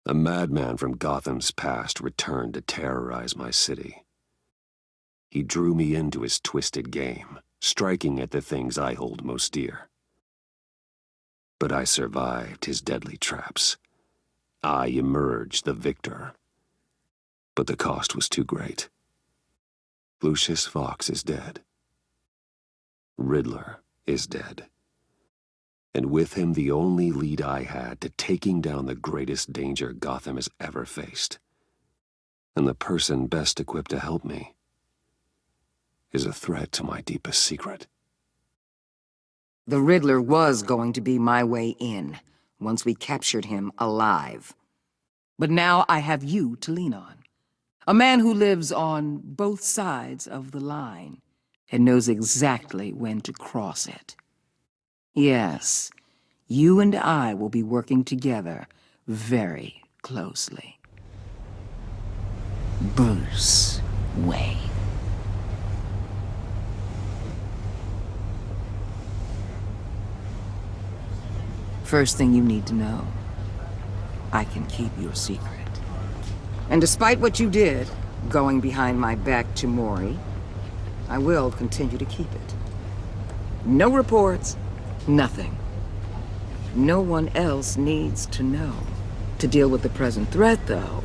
A madman from Gotham's past returned to terrorize my city. He drew me into his twisted game, striking at the things I hold most dear. But I survived his deadly traps. I emerged the victor. But the cost was too great. Lucius Fox is dead. Riddler is dead. And with him the only lead I had to taking down the greatest danger Gotham has ever faced. And the person best equipped to help me is a threat to my deepest secret. The Riddler was going to be my way in, once we captured him alive. But now I have you to lean on. A man who lives on both sides of the line and knows exactly when to cross it. Yes, you and I will be working together very closely. Bruce Wayne. First thing you need to know, I can keep your secret. And despite what you did, going behind my back to Mori, I will continue to keep it. No reports, nothing. No one else needs to know. To deal with the present threat, though,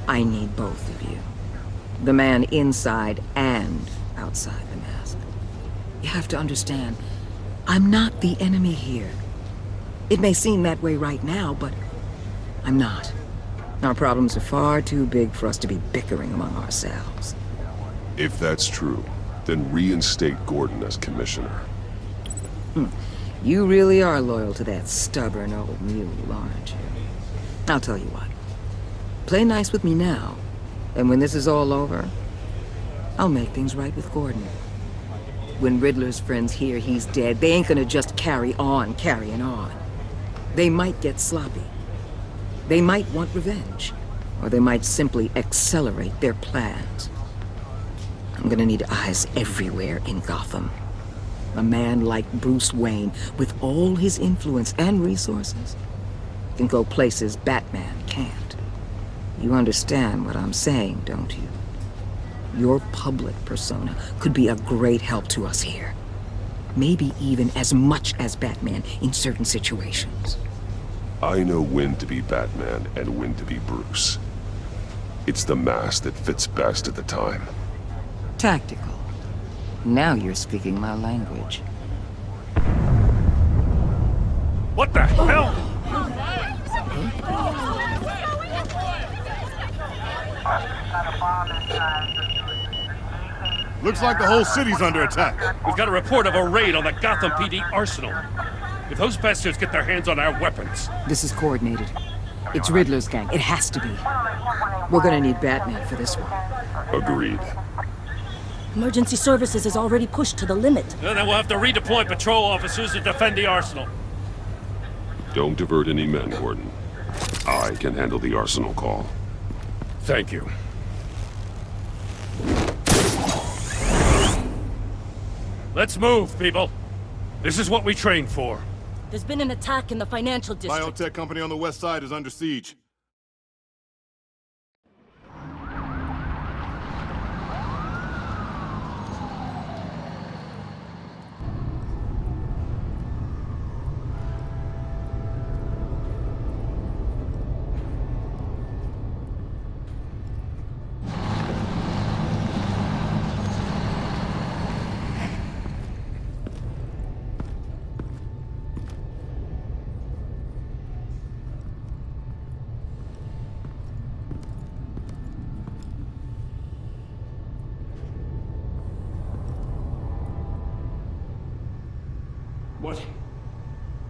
I need both of you. The man inside and outside the mask. You have to understand, I'm not the enemy here. It may seem that way right now, but I'm not. Our problems are far too big for us to be bickering among ourselves. If that's true, then reinstate Gordon as commissioner. You really are loyal to that stubborn old mule, aren't you? I'll tell you what. Play nice with me now, and when this is all over, I'll make things right with Gordon. When Riddler's friends hear he's dead, they ain't gonna just carry on carrying on. They might get sloppy. They might want revenge, or they might simply accelerate their plans. I'm gonna need eyes everywhere in Gotham. A man like Bruce Wayne, with all his influence and resources, can go places Batman can't. You understand what I'm saying, don't you? Your public persona could be a great help to us here. Maybe even as much as Batman in certain situations. I know when to be Batman and when to be Bruce. It's the mask that fits best at the time. Tactical. Now you're speaking my language. What the hell? Looks like the whole city's under attack. We've got a report of a raid on the Gotham PD arsenal. If those bastards get their hands on our weapons... This is coordinated. It's Riddler's gang. It has to be. We're gonna need Batman for this one. Agreed. Emergency services is already pushed to the limit. Then we'll have to redeploy patrol officers to defend the arsenal. Don't divert any men, Gordon. I can handle the arsenal call. Thank you. Let's move, people. This is what we trained for. There's been an attack in the financial district. Biotech company on the west side is under siege.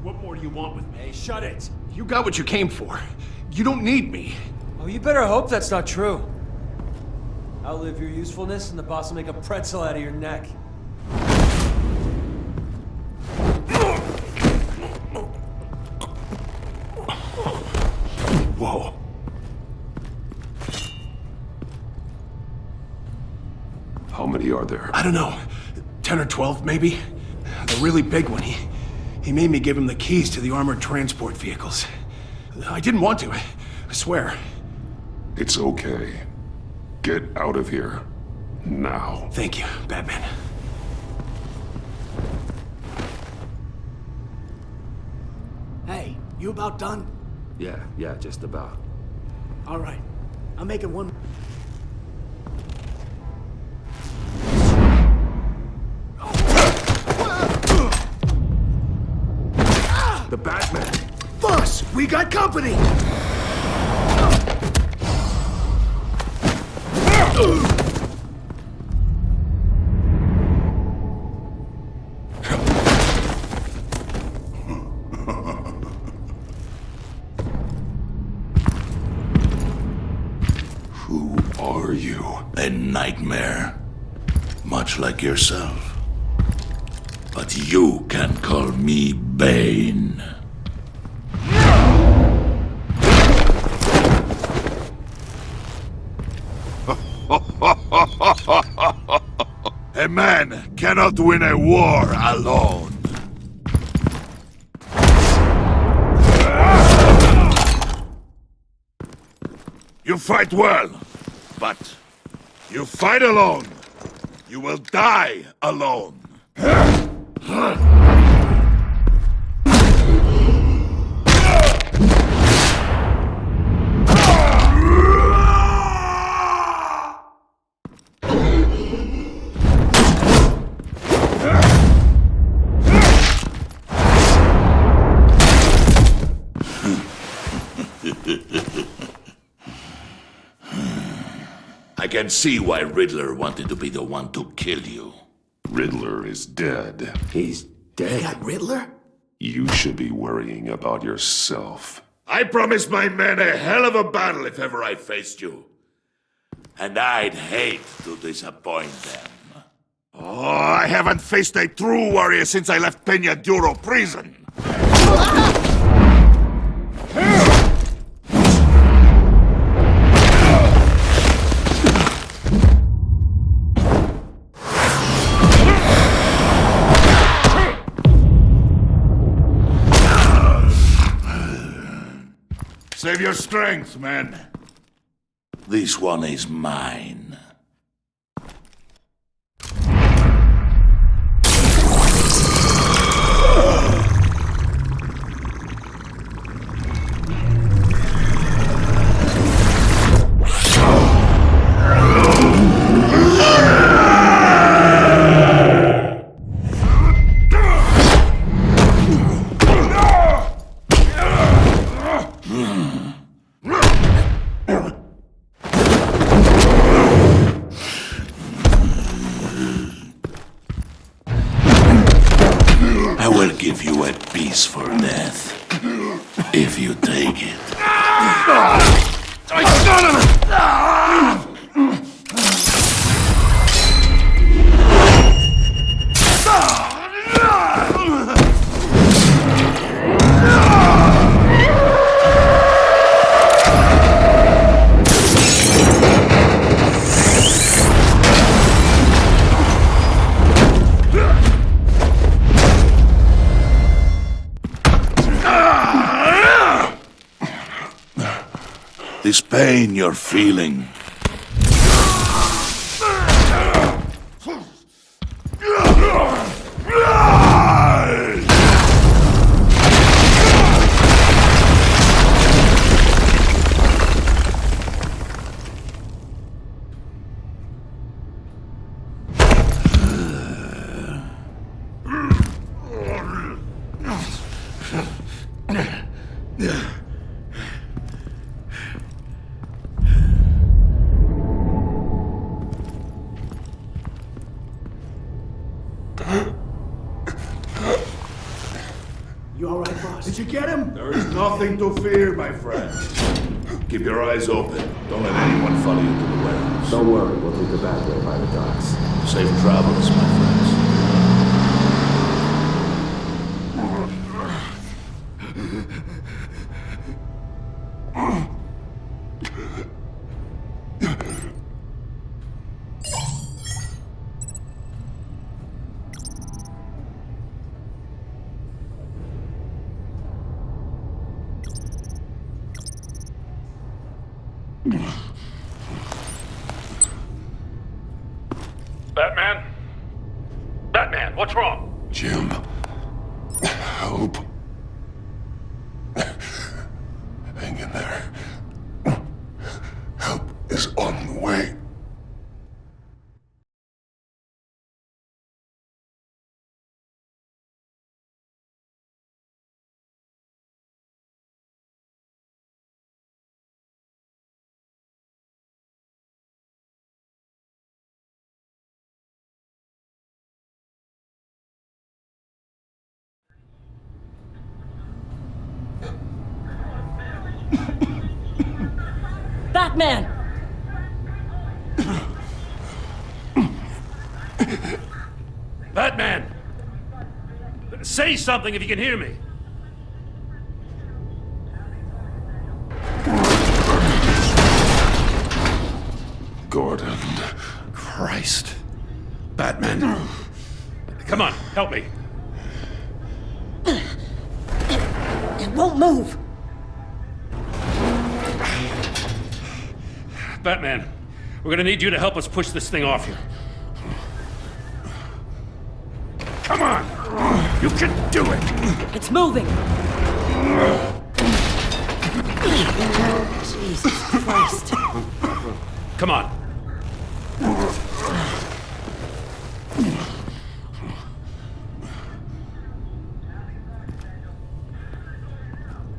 What more do you want with me? Hey, shut it! You got what you came for. You don't need me. Oh, you better hope that's not true. Outlive your usefulness and the boss will make a pretzel out of your neck. Whoa. How many are there? I don't know. 10 or 12, maybe? The really big one, he made me give him the keys to the armored transport vehicles. I didn't want to. swear. It's okay. Get out of here. Now. Thank you, Batman. Hey, you about done? Yeah, just about. All right. I'm making one... The Batman! Boss, we got company! Who are you? A nightmare. Much like yourself. But you can call me Bane. A man cannot win a war alone. You fight well, but you fight alone. You will die alone. I can see why Riddler wanted to be the one to kill you. Riddler is dead. He's dead. Got Riddler? You should be worrying about yourself. I promised my men a hell of a battle if ever I faced you. And I'd hate to disappoint them. Oh, I haven't faced a true warrior since I left Peña Duro prison. Save your strength, man. This one is mine. I will give you a piece for death, if you take it. I got him! This pain you're feeling. You all right, boss? Did you get him? There is nothing to fear, my friend. Keep your eyes open. Don't let anyone follow you to the warehouse. Don't worry, we'll take the back way by the docks. Safe travels, my friends. Batman? Batman, what's wrong? Jim. Help. Hang in there. Help is on the way. Batman! Batman! Say something if you can hear me. Gordon. Christ. Batman. Come on, help me. It won't move! Batman, we're gonna need you to help us push this thing off here. Come on! You can do it! It's moving! Jesus Christ. Come on.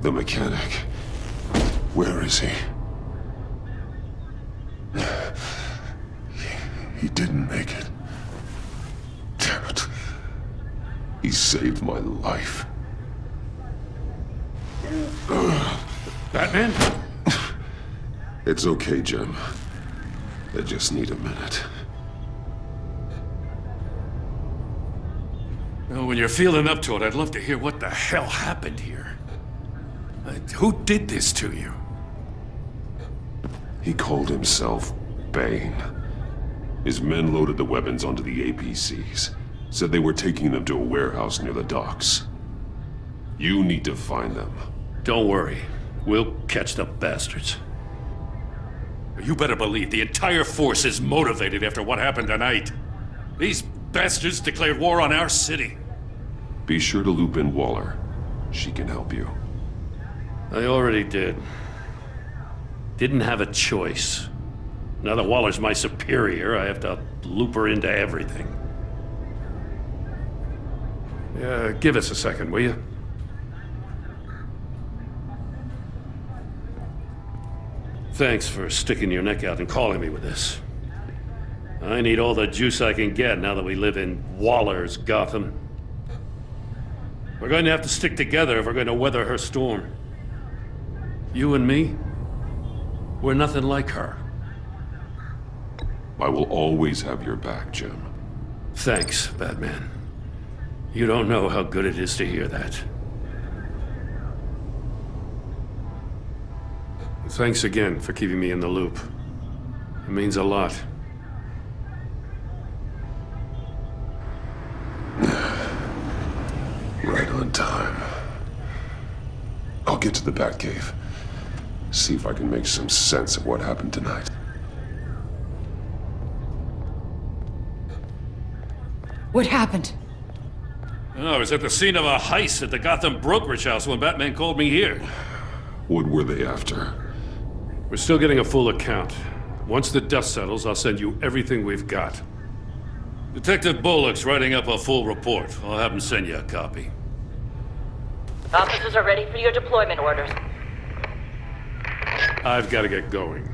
The mechanic. Where is he? He didn't make it. Damn it. He saved my life. Batman? It's okay, Jim. I just need a minute. Well, when you're feeling up to it, I'd love to hear what the hell happened here. Who did this to you? He called himself Bane. His men loaded the weapons onto the APCs. Said they were taking them to a warehouse near the docks. You need to find them. Don't worry. We'll catch the bastards. You better believe the entire force is motivated after what happened tonight. These bastards declared war on our city. Be sure to loop in Waller. She can help you. I already did. Didn't have a choice. Now that Waller's my superior, I have to loop her into everything. Give us a second, will you? Thanks for sticking your neck out and calling me with this. I need all the juice I can get now that we live in Waller's Gotham. We're going to have to stick together if we're going to weather her storm. You and me, we're nothing like her. I will always have your back, Jim. Thanks, Batman. You don't know how good it is to hear that. Thanks again for keeping me in the loop. It means a lot. Right on time. I'll get to the Batcave. See if I can make some sense of what happened tonight. What happened? Oh, I was at the scene of a heist at the Gotham brokerage house when Batman called me here. What were they after? We're still getting a full account. Once the dust settles, I'll send you everything we've got. Detective Bullock's writing up a full report. I'll have him send you a copy. Officers are ready for your deployment orders. I've got to get going.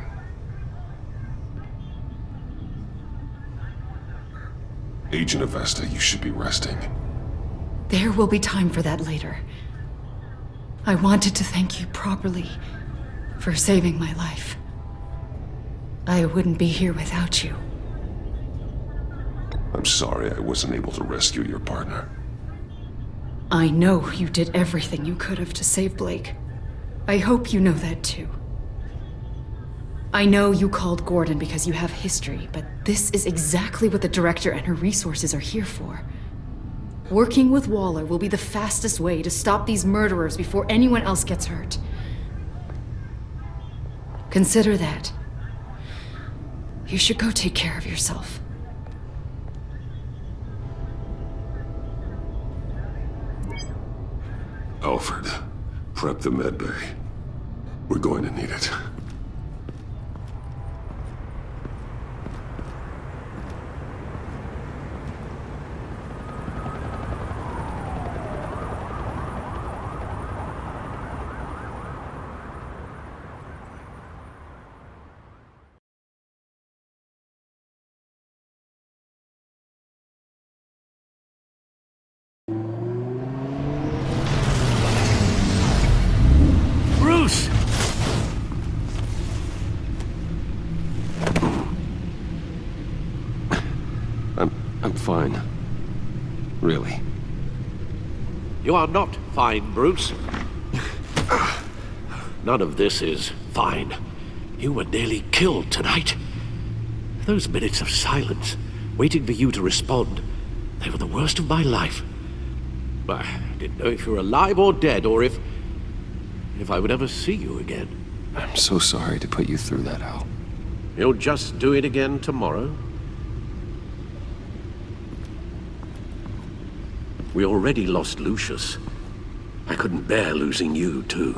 Agent Avesta, you should be resting. There will be time for that later. I wanted to thank you properly for saving my life. I wouldn't be here without you. I'm sorry I wasn't able to rescue your partner. I know you did everything you could have to save Blake. I hope you know that too. I know you called Gordon because you have history, but this is exactly what the director and her resources are here for. Working with Waller will be the fastest way to stop these murderers before anyone else gets hurt. Consider that. You should go take care of yourself. Alfred, prep the med bay. We're going to need it. Bruce! I'm fine. Really. You are not fine, Bruce. None of this is fine. You were nearly killed tonight. Those minutes of silence, waiting for you to respond, they were the worst of my life. I didn't know if you were alive or dead, or if I would ever see you again. I'm so sorry to put you through that, Al. You'll just do it again tomorrow? We already lost Lucius. I couldn't bear losing you, too.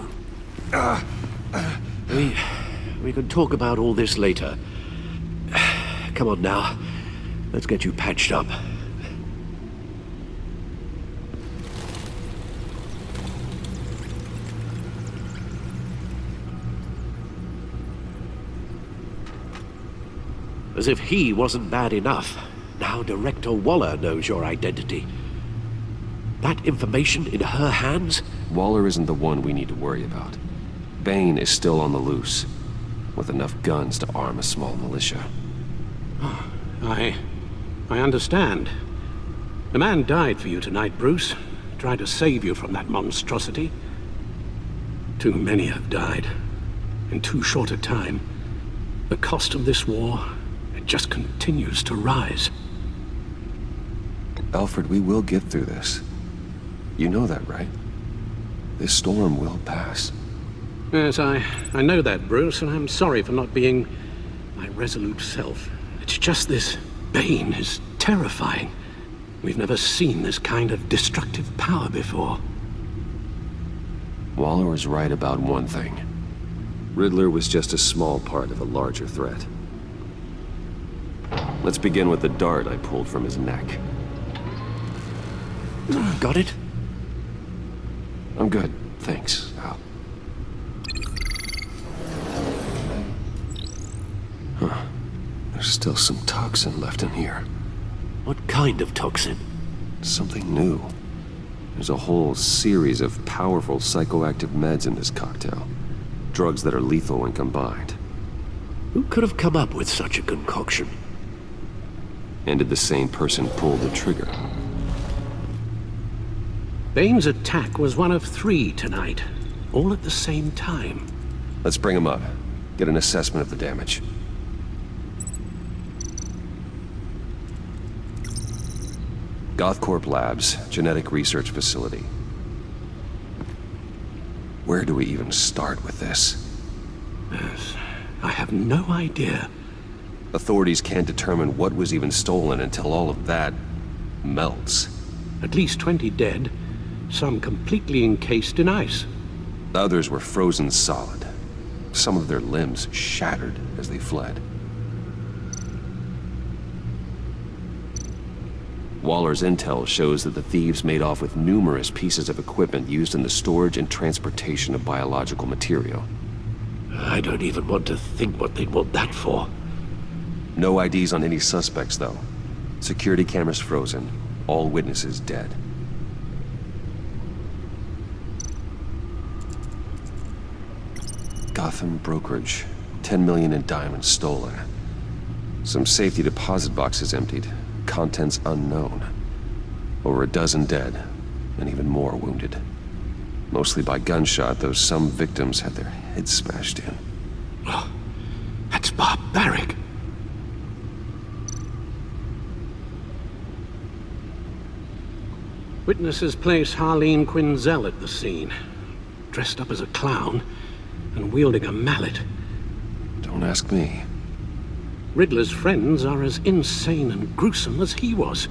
We can talk about all this later. Come on now. Let's get you patched up. As if he wasn't bad enough, now Director Waller knows your identity. That information in her hands? Waller isn't the one we need to worry about. Bane is still on the loose, with enough guns to arm a small militia. Oh, I understand. The man died for you tonight, Bruce. Tried to save you from that monstrosity. Too many have died. In too short a time. The cost of this war, it just continues to rise. Alfred, we will get through this. You know that, right? This storm will pass. Yes, I know that, Bruce, and I'm sorry for not being my resolute self. It's just this Bane is terrifying. We've never seen this kind of destructive power before. Waller was right about one thing. Riddler was just a small part of a larger threat. Let's begin with the dart I pulled from his neck. Got it? I'm good, thanks, Al. Huh. There's still some toxin left in here. What kind of toxin? Something new. There's a whole series of powerful psychoactive meds in this cocktail. Drugs that are lethal when combined. Who could have come up with such a concoction? And did the same person pull the trigger? Bane's attack was one of 3 tonight, all at the same time. Let's bring him up. Get an assessment of the damage. Gothcorp Labs, genetic research facility. Where do we even start with this? Yes, I have no idea. Authorities can't determine what was even stolen until all of that melts. At least 20 dead, some completely encased in ice. Others were frozen solid. Some of their limbs shattered as they fled. Waller's intel shows that the thieves made off with numerous pieces of equipment used in the storage and transportation of biological material. I don't even want to think what they'd want that for. No IDs on any suspects, though. Security cameras frozen. All witnesses dead. Gotham brokerage. 10 million in diamonds stolen. Some safety deposit boxes emptied. Contents unknown. Over a dozen dead, and even more wounded. Mostly by gunshot, though some victims had their heads smashed in. Oh, that's barbaric. Witnesses place Harleen Quinzel at the scene, dressed up as a clown and wielding a mallet. Don't ask me. Riddler's friends are as insane and gruesome as he was.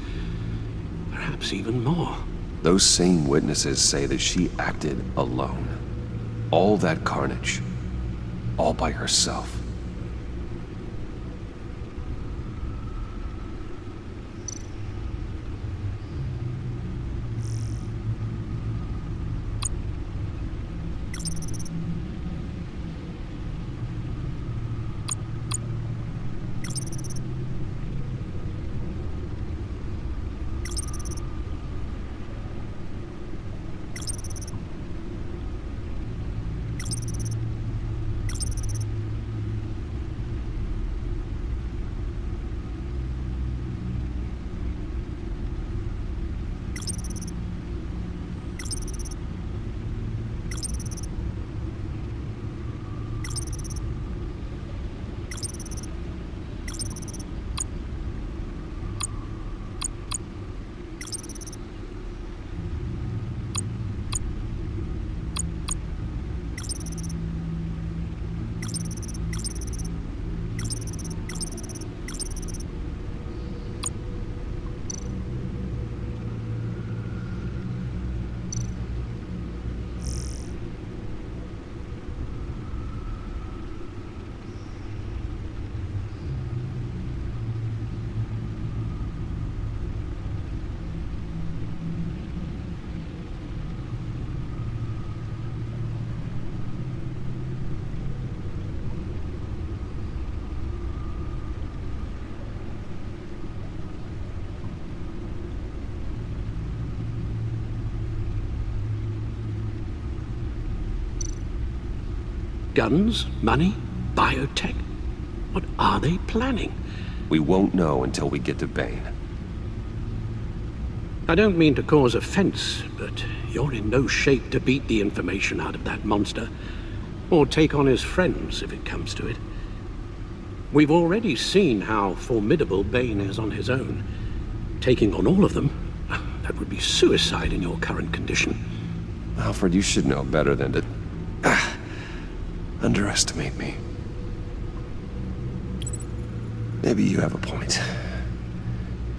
Perhaps even more. Those same witnesses say that she acted alone. All that carnage. All by herself. Guns? Money? Biotech? What are they planning? We won't know until we get to Bane. I don't mean to cause offense, but you're in no shape to beat the information out of that monster, or take on his friends if it comes to it. We've already seen how formidable Bane is on his own. Taking on all of them, that would be suicide in your current condition. Alfred, you should know better than to underestimate me. Maybe you have a point.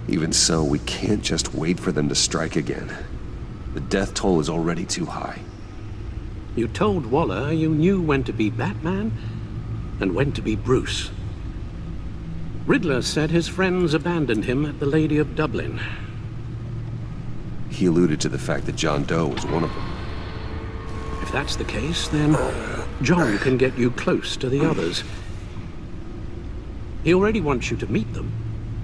Even so, we can't just wait for them to strike again. The death toll is already too high. You told Waller you knew when to be Batman and when to be Bruce. Riddler said his friends abandoned him at the Lady of Dublin. He alluded to the fact that John Doe was one of them. If that's the case, then John can get you close to the others. He already wants you to meet them.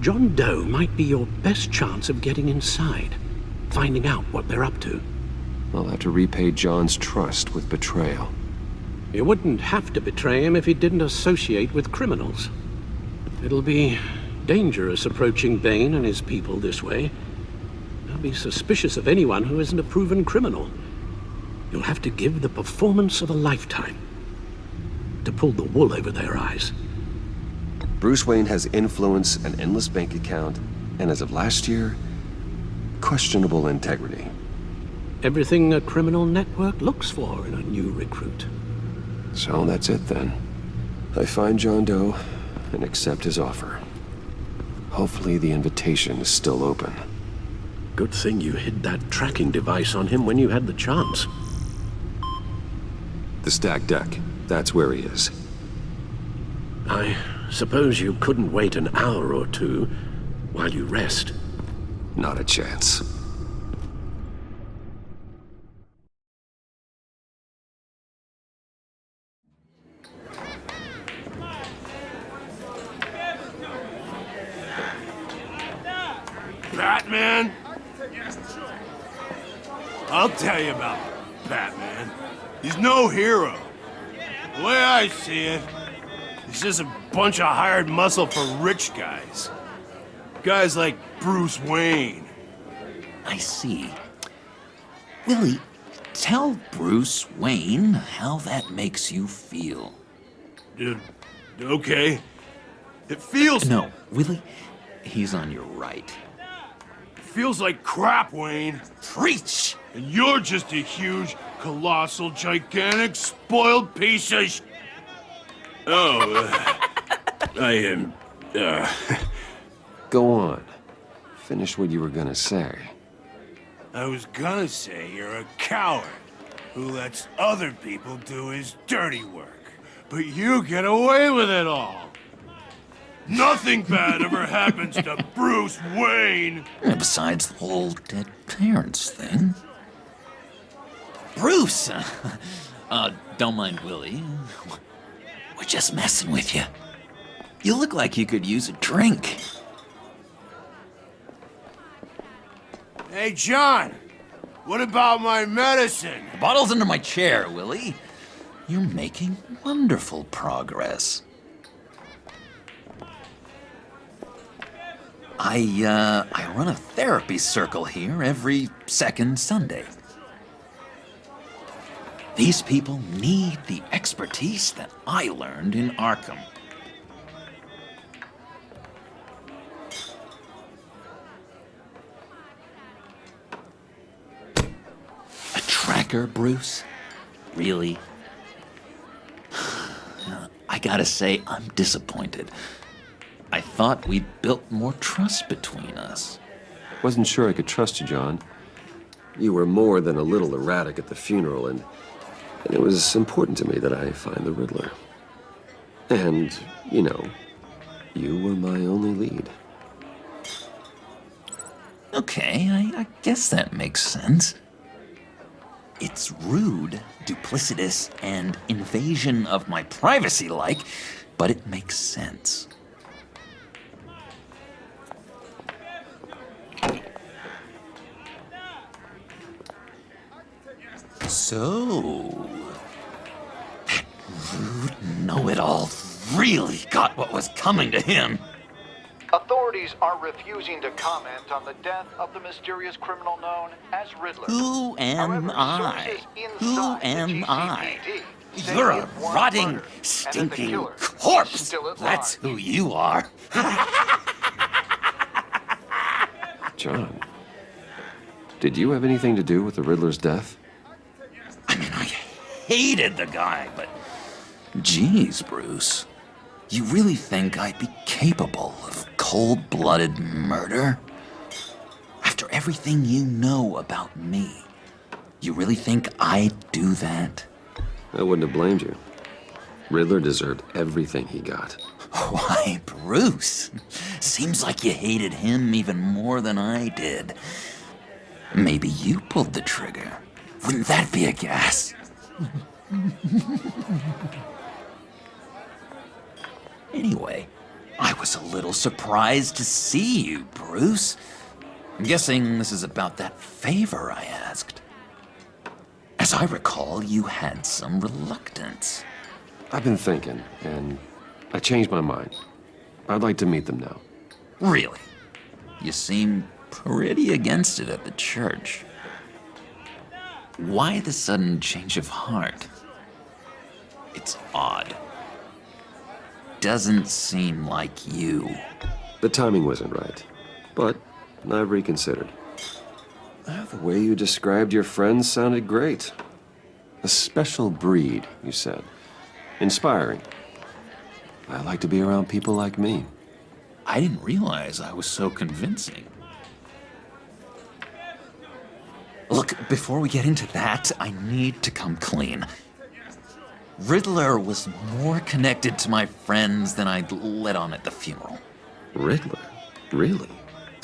John Doe might be your best chance of getting inside, finding out what they're up to. I'll have to repay John's trust with betrayal. You wouldn't have to betray him if he didn't associate with criminals. It'll be dangerous approaching Bane and his people this way. They'll be suspicious of anyone who isn't a proven criminal. You'll have to give the performance of a lifetime to pull the wool over their eyes. Bruce Wayne has influence, an endless bank account, and as of last year, questionable integrity. Everything a criminal network looks for in a new recruit. So that's it then. I find John Doe and accept his offer. Hopefully the invitation is still open. Good thing you hid that tracking device on him when you had the chance. The stacked deck, that's where he is. I suppose you couldn't wait an hour or two while you rest. Not a chance. Batman? I'll tell you about Batman. He's no hero. The way I see it, he's just a bunch of hired muscle for rich guys. Guys like Bruce Wayne. I see. Willie, tell Bruce Wayne how that makes you feel. Okay. It feels... No, Willie, he's on your right. It feels like crap, Wayne. Preach! And you're just a huge, colossal, gigantic, spoiled piece of I am, Go on. Finish what you were gonna say. I was gonna say you're a coward who lets other people do his dirty work. But you get away with it all. Nothing bad ever happens to Bruce Wayne. And besides the whole dead parents thing. Bruce! Don't mind Willie. We're just messing with you. You look like you could use a drink. Hey, John. What about my medicine? The bottle's under my chair, Willie. You're making wonderful progress. I run a therapy circle here every second Sunday. These people need the expertise that I learned in Arkham. A tracker, Bruce? Really? I gotta say, I'm disappointed. I thought we'd built more trust between us. Wasn't sure I could trust you, John. You were more than a little erratic at the funeral, and it was important to me that I find the Riddler. And, you know, you were my only lead. Okay, I guess that makes sense. It's rude, duplicitous, and invasion of my privacy-like, but it makes sense. So, that rude know-it-all really got what was coming to him. Authorities are refusing to comment on the death of the mysterious criminal known as Riddler. Who am I? Who am I? You're a rotting, stinking corpse. That's who you are. John, did you have anything to do with the Riddler's death? I mean, I hated the guy, but geez, Bruce. You really think I'd be capable of cold-blooded murder? After everything you know about me, you really think I'd do that? I wouldn't have blamed you. Riddler deserved everything he got. Why, Bruce? Seems like you hated him even more than I did. Maybe you pulled the trigger. Wouldn't that be a gas? Anyway, I was a little surprised to see you, Bruce. I'm guessing this is about that favor I asked. As I recall, you had some reluctance. I've been thinking, and I changed my mind. I'd like to meet them now. Really? You seem pretty against it at the church. Why the sudden change of heart? It's odd. Doesn't seem like you. The timing wasn't right, but I've reconsidered. The way you described your friends sounded great. A special breed, you said. Inspiring. I like to be around people like me. I didn't realize I was so convincing. Look, before we get into that, I need to come clean. Riddler was more connected to my friends than I'd let on at the funeral. Riddler? Really?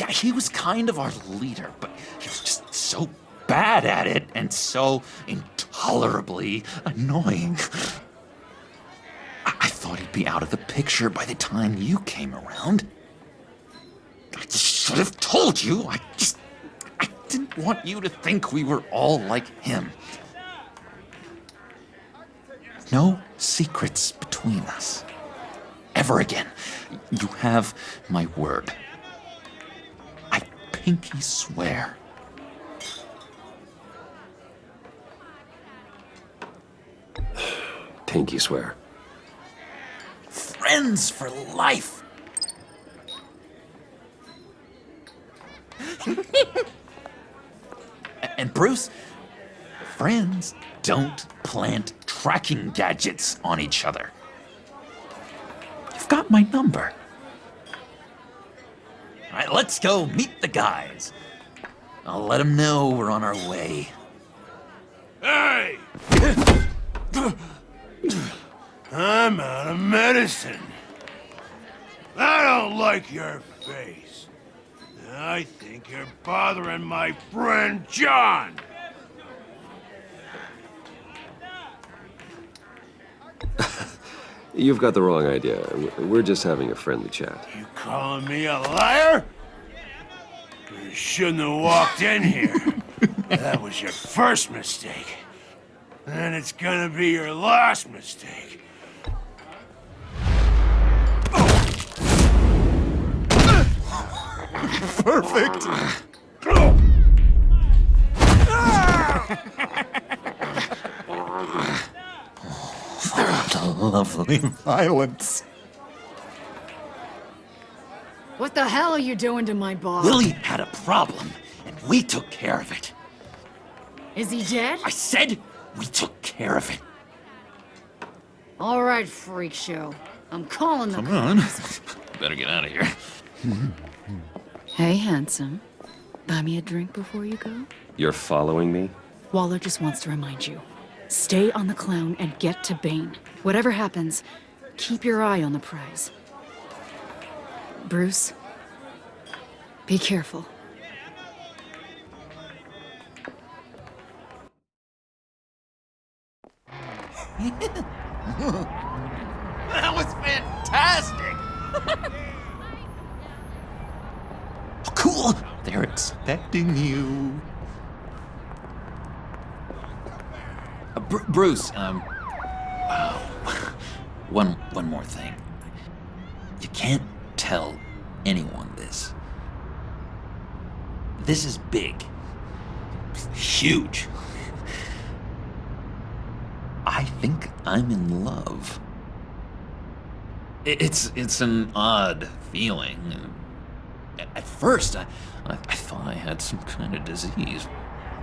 Yeah, he was kind of our leader, but he was just so bad at it and so intolerably annoying. I thought he'd be out of the picture by the time you came around. I just should have told you. I didn't want you to think we were all like him. No secrets between us. Ever again. You have my word. I pinky swear. Pinky swear. Friends for life. And Bruce, friends don't plant tracking gadgets on each other. You've got my number. All right, let's go meet the guys. I'll let them know we're on our way. Hey! I'm out of medicine. I don't like your face. I think you're bothering my friend John. You've got the wrong idea. We're just having a friendly chat. You calling me a liar? You shouldn't have walked in here. That was your first mistake. And it's gonna be your last mistake. Perfect. Lovely violence. What the hell are you doing to my boss? Willie had a problem, and we took care of it. Is he dead? I said we took care of it. All right, freak show. I'm calling the Come on. Better get out of here. Hey, handsome. Buy me a drink before you go? You're following me? Waller just wants to remind you. Stay on the clown and get to Bane. Whatever happens, keep your eye on the prize. Bruce, be careful. That was fantastic! Oh, cool! They're expecting you. Bruce, one more thing. You can't tell anyone this. This is big. Huge. I think I'm in love. It's an odd feeling. At first, I thought I had some kind of disease.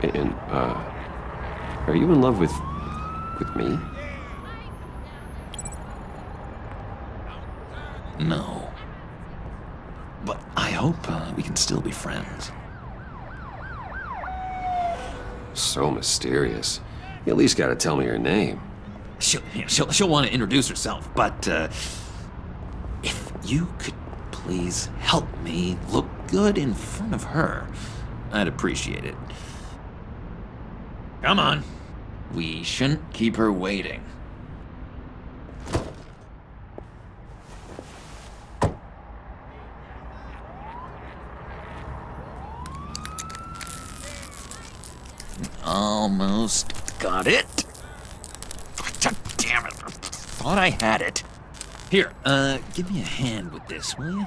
And, are you in love with me? No. But I hope we can still be friends. So mysterious. You at least gotta tell me her name. She'll want to introduce herself, but if you could please help me look good in front of her, I'd appreciate it. Come on. We shouldn't keep her waiting. Almost got it. God damn it. Thought I had it. Here, give me a hand with this, will you?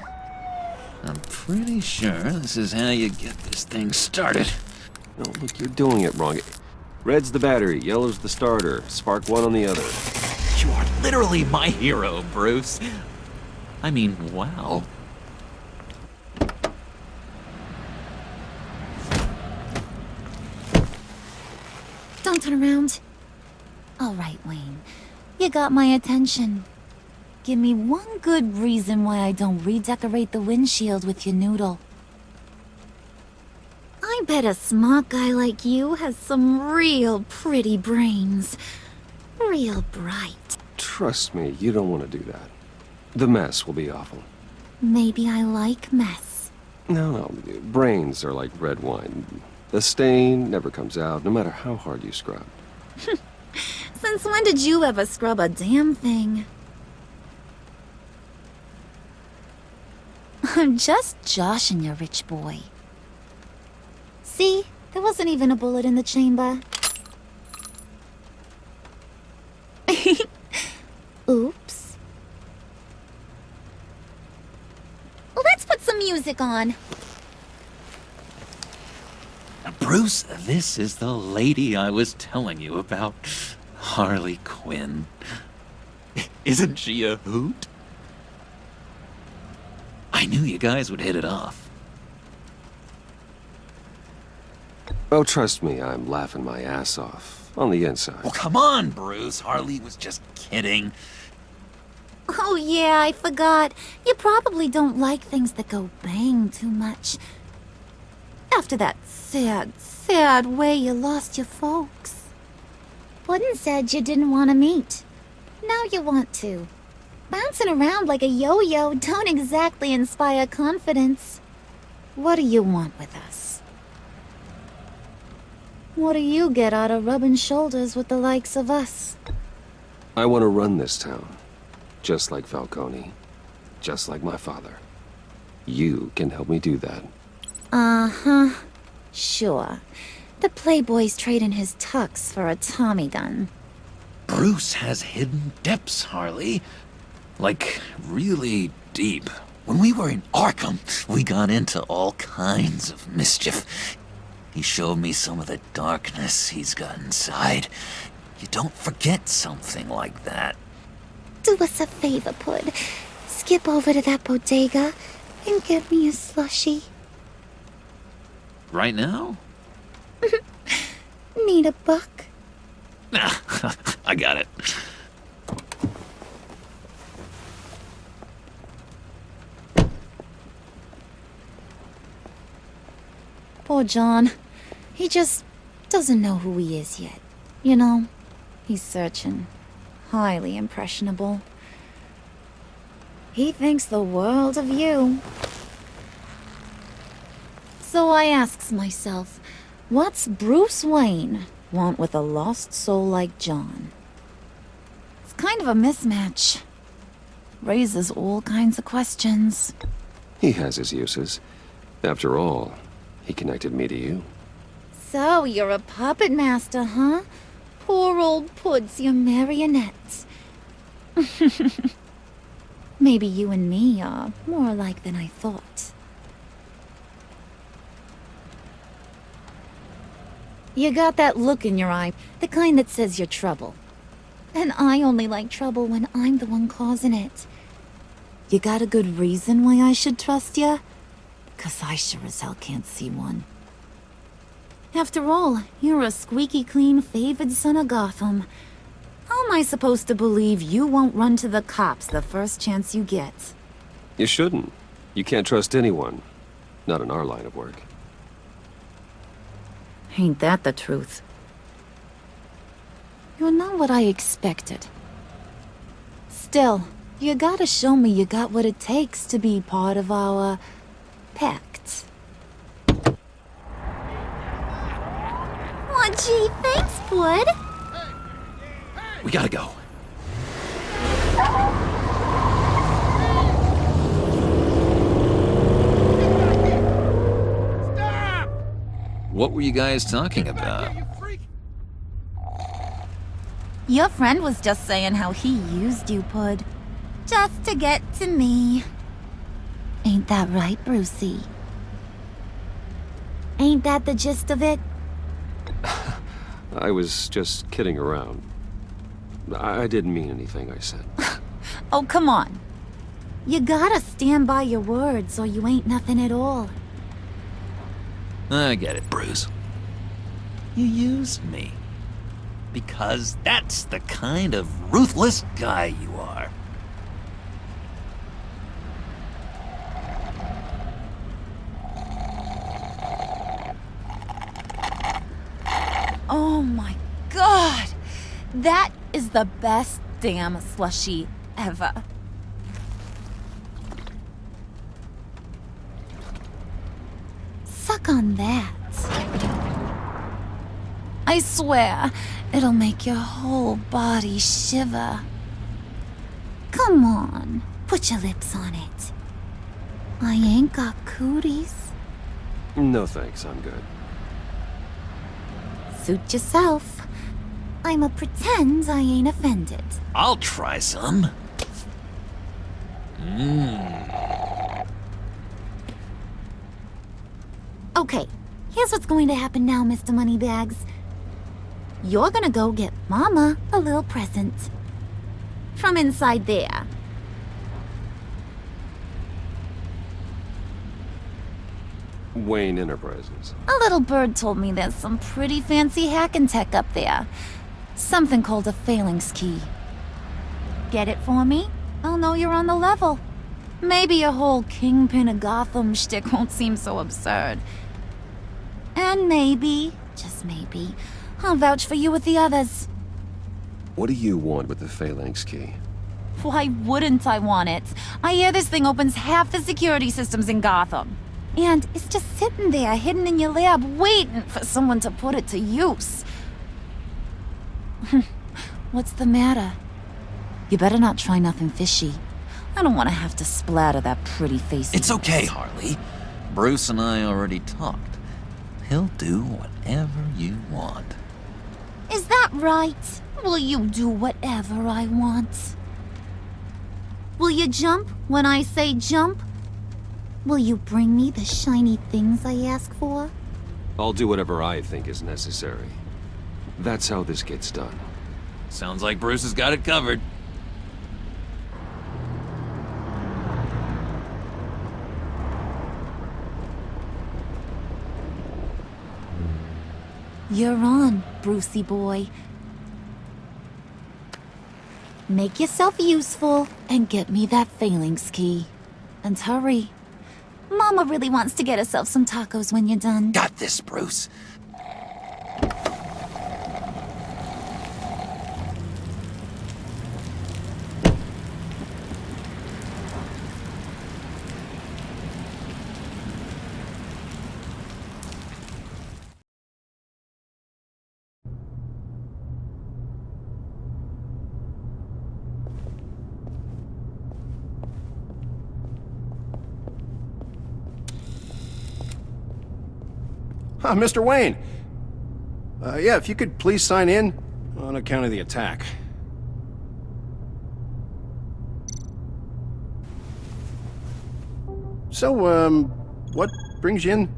I'm pretty sure this is how you get this thing started. Oh, look, you're doing it wrong. Red's the battery, yellow's the starter. Spark one on the other. You are literally my hero, Bruce. I mean, wow. Don't turn around. All right, Wayne. You got my attention. Give me one good reason why I don't redecorate the windshield with your noodle. I bet a smart guy like you has some real pretty brains. Real bright. Trust me, you don't want to do that. The mess will be awful. Maybe I like mess. No, brains are like red wine. The stain never comes out, no matter how hard you scrub. Since when did you ever scrub a damn thing? I'm just joshing you, rich boy. See? There wasn't even a bullet in the chamber. Oops. Let's put some music on. Bruce, this is the lady I was telling you about. Harley Quinn. Isn't she a hoot? I knew you guys would hit it off. Oh, trust me, I'm laughing my ass off. On the inside. Oh, come on, Bruce. Harley was just kidding. Oh yeah, I forgot. You probably don't like things that go bang too much. After that sad way you lost your folks. Puddin' said you didn't want to meet. Now you want to. Bouncing around like a yo-yo don't exactly inspire confidence. What do you want with us? What do you get out of rubbing shoulders with the likes of us? I want to run this town. Just like Falcone. Just like my father. You can help me do that. Uh-huh. Sure. The Playboy's trading his tux for a Tommy gun. Bruce has hidden depths, Harley. Like, really deep. When we were in Arkham, we got into all kinds of mischief. He showed me some of the darkness he's got inside. You don't forget something like that. Do us a favor, Pud. Skip over to that bodega and get me a slushie. Right now? Need a buck? Nah, I got it. Poor John. He just doesn't know who he is yet. You know, he's searching. Highly impressionable. He thinks the world of you. So I asks myself, what's Bruce Wayne want with a lost soul like John? It's kind of a mismatch. Raises all kinds of questions. He has his uses. After all, he connected me to you. So you're a puppet master, huh? Poor old Pud's your marionette. Maybe you and me are more alike than I thought. You got that look in your eye, the kind that says you're trouble. And I only like trouble when I'm the one causing it. You got a good reason why I should trust you? 'Cause I sure as hell can't see one. After all, you're a squeaky clean favored son of Gotham. How am I supposed to believe you won't run to the cops the first chance you get? You shouldn't. You can't trust anyone. Not in our line of work. Ain't that the truth? You're not what I expected. Still, you gotta show me you got what it takes to be part of our Pact. Oh, gee, thanks, Bud. We gotta go. Stop! What were you guys talking about? Your friend was just saying how he used you, Pud. Just to get to me. Ain't that right, Brucey? Ain't that the gist of it? I was just kidding around. I didn't mean anything I said. Oh, come on. You gotta stand by your words or you ain't nothing at all. I get it, Bruce. You used me. Because that's the kind of ruthless guy you are. Oh my god! That is the best damn slushie ever. Suck on that. I swear, it'll make your whole body shiver. Come on, put your lips on it. I ain't got cooties. No thanks, I'm good. Suit yourself. I'ma pretend I ain't offended. I'll try some. Okay, here's what's going to happen now, Mr. Moneybags. You're gonna go get Mama a little present. From inside there. Wayne Enterprises. A little bird told me there's some pretty fancy hacking tech up there. Something called a phalanx key. Get it for me? I'll know you're on the level. Maybe your whole Kingpin of Gotham shtick won't seem so absurd. And maybe, just maybe, I'll vouch for you with the others. What do you want with the Phalanx key? Why wouldn't I want it? I hear this thing opens half the security systems in Gotham. And it's just sitting there, hidden in your lab, waiting for someone to put it to use. What's the matter? You better not try nothing fishy. I don't want to have to splatter that pretty face. It's okay, Harley. Bruce and I already talked. He'll do whatever you want. Is that right? Will you do whatever I want? Will you jump when I say jump? Will you bring me the shiny things I ask for? I'll do whatever I think is necessary. That's how this gets done. Sounds like Bruce has got it covered. You're on, Brucey boy. Make yourself useful and get me that Phalanx key. And hurry. Mama really wants to get herself some tacos when you're done. Got this, Bruce. Mr. Wayne. Yeah, if you could please sign in on account of the attack. So, what brings you in?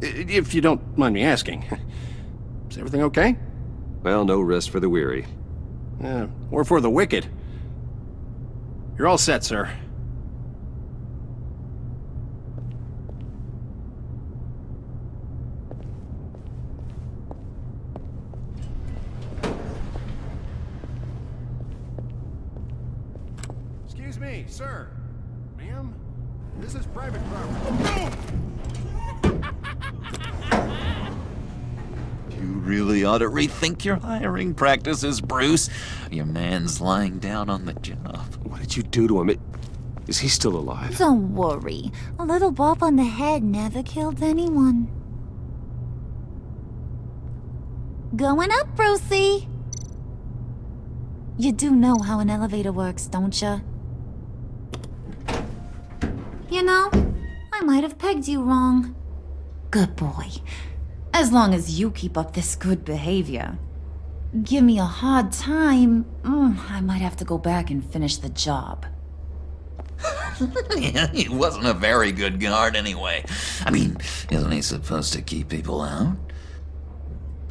If you don't mind me asking. Is everything okay? Well, no rest for the weary. Or for the wicked. You're all set, sir. Excuse me, sir. Ma'am? This is private property. You really ought to rethink your hiring practices, Bruce. Your man's lying down on the job. What did you do to him? Is he still alive? Don't worry. A little bop on the head never killed anyone. Going up, Brucey. You do know how an elevator works, don't you? You know, I might have pegged you wrong. Good boy. As long as you keep up this good behavior. Give me a hard time, I might have to go back and finish the job. Yeah, he wasn't a very good guard anyway. I mean, isn't he supposed to keep people out?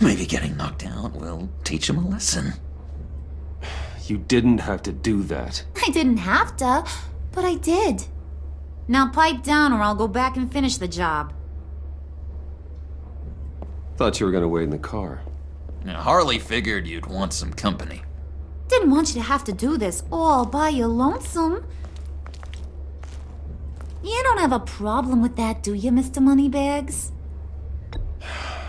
Maybe getting knocked out will teach him a lesson. You didn't have to do that. I didn't have to, but I did. Now pipe down or I'll go back and finish the job. Thought you were gonna wait in the car. Now, Harley figured you'd want some company. Didn't want you to have to do this all by your lonesome. You don't have a problem with that, do you, Mr. Moneybags?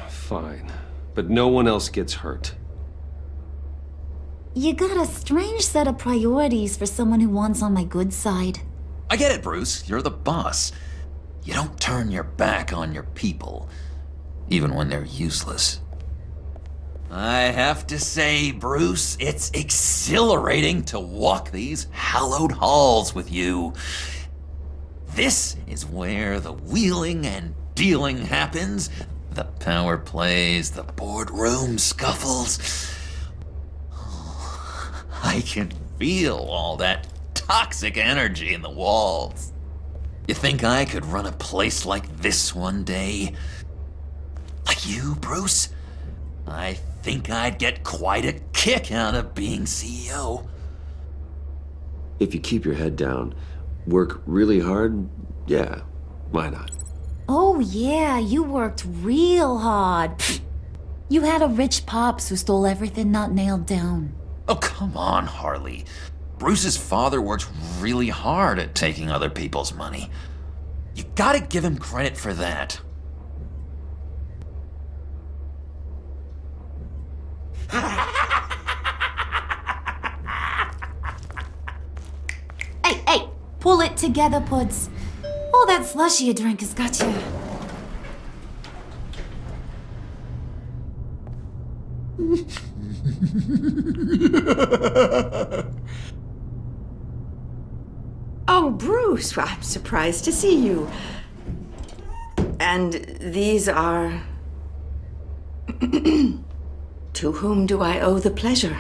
Fine. But no one else gets hurt. You got a strange set of priorities for someone who wants on my good side. I get it, Bruce. You're the boss. You don't turn your back on your people, even when they're useless. I have to say, Bruce, it's exhilarating to walk these hallowed halls with you. This is where the wheeling and dealing happens. The power plays, the boardroom scuffles. I can feel all that toxic energy in the walls. You think I could run a place like this one day? Like you, Bruce? I think I'd get quite a kick out of being CEO. If you keep your head down, work really hard, yeah, why not? Oh yeah, you worked real hard. Pfft. You had a rich pops who stole everything not nailed down. Oh, come on, Harley. Bruce's father works really hard at taking other people's money. You gotta give him credit for that. Hey, pull it together, Puds. All that slushy you drink has got you. Oh, Bruce, well, I'm surprised to see you. And these are... To whom do I owe the pleasure?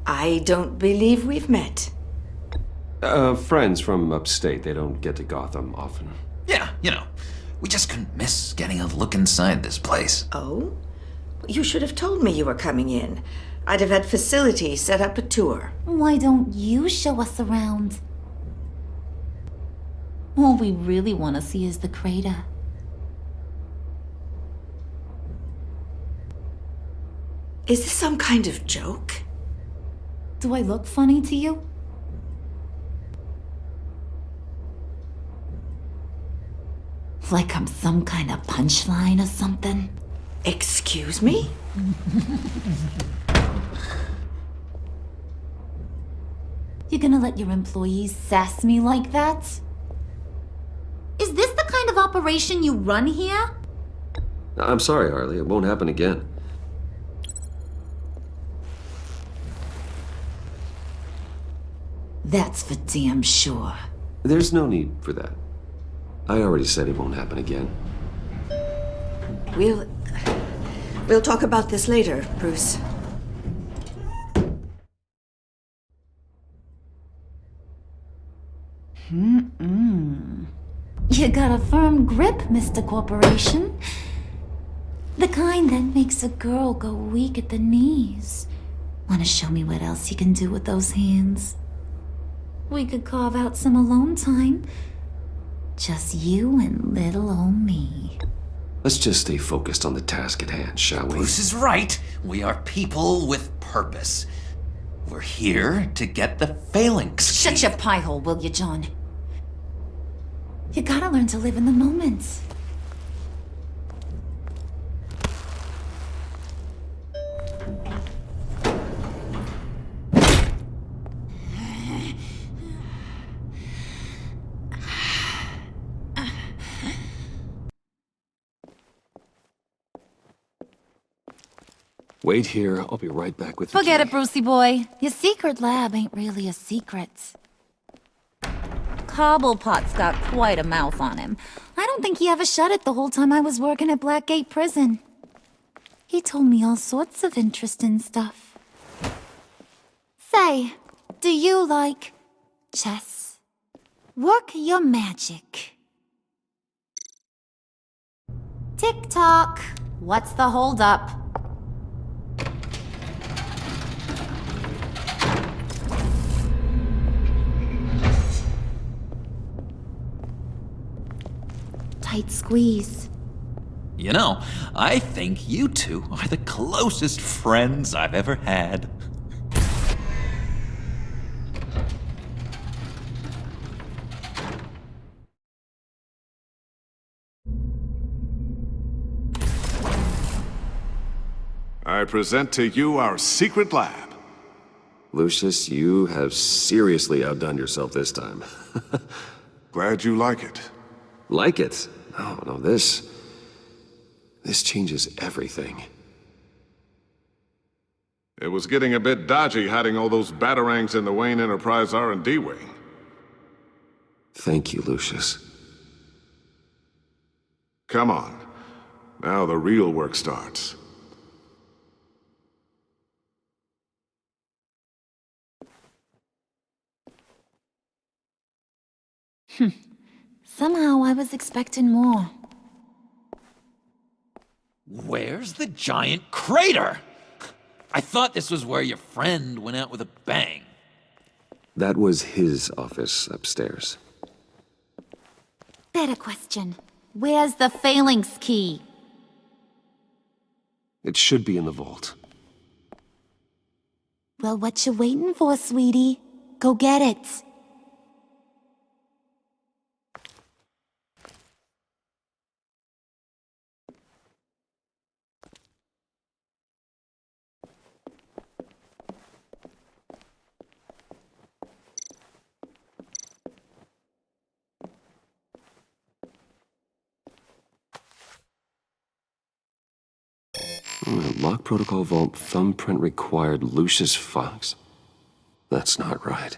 I don't believe we've met. Friends from upstate. They don't get to Gotham often. Yeah, you know, we just couldn't miss getting a look inside this place. Oh? You should have told me you were coming in. I'd have had facilities set up a tour. Why don't you show us around? All we really want to see is the crater. Is this some kind of joke? Do I look funny to you? Like I'm some kind of punchline or something? Excuse me? You're gonna let your employees sass me like that? Is this the kind of operation you run here? I'm sorry, Harley. It won't happen again. That's for damn sure. There's no need for that. I already said it won't happen again. We'll talk about this later, Bruce. You got a firm grip, Mr. Corporation. The kind that makes a girl go weak at the knees. Wanna show me what else you can do with those hands? We could carve out some alone time. Just you and little old me. Let's just stay focused on the task at hand, shall we? Bruce is right. We are people with purpose. We're here to get the phalanx. Shut your pie hole, will you, John? You gotta learn to live in the moment. Wait here. I'll be right back with the Forget key. it, Brucey boy. Your secret lab ain't really a secret. Cobblepot's got quite a mouth on him. I don't think he ever shut it the whole time I was working at Blackgate Prison. He told me all sorts of interesting stuff. Say, do you like chess? Work your magic. Tick-tock. What's the holdup? Tight squeeze. You know, I think you two are the closest friends I've ever had. I present to you our secret lab. Lucius, you have seriously outdone yourself this time. Glad you like it. Like it? No, this changes everything. It was getting a bit dodgy hiding all those batarangs in the Wayne Enterprise R&D wing. Thank you, Lucius. Come on. Now the real work starts. Somehow I was expecting more. Where's the giant crater? I thought this was where your friend went out with a bang. That was his office upstairs. Better question. Where's the phalanx key? It should be in the vault. Well, what you waiting for, sweetie? Go get it. Lock protocol vault thumbprint required Lucius Fox? That's not right.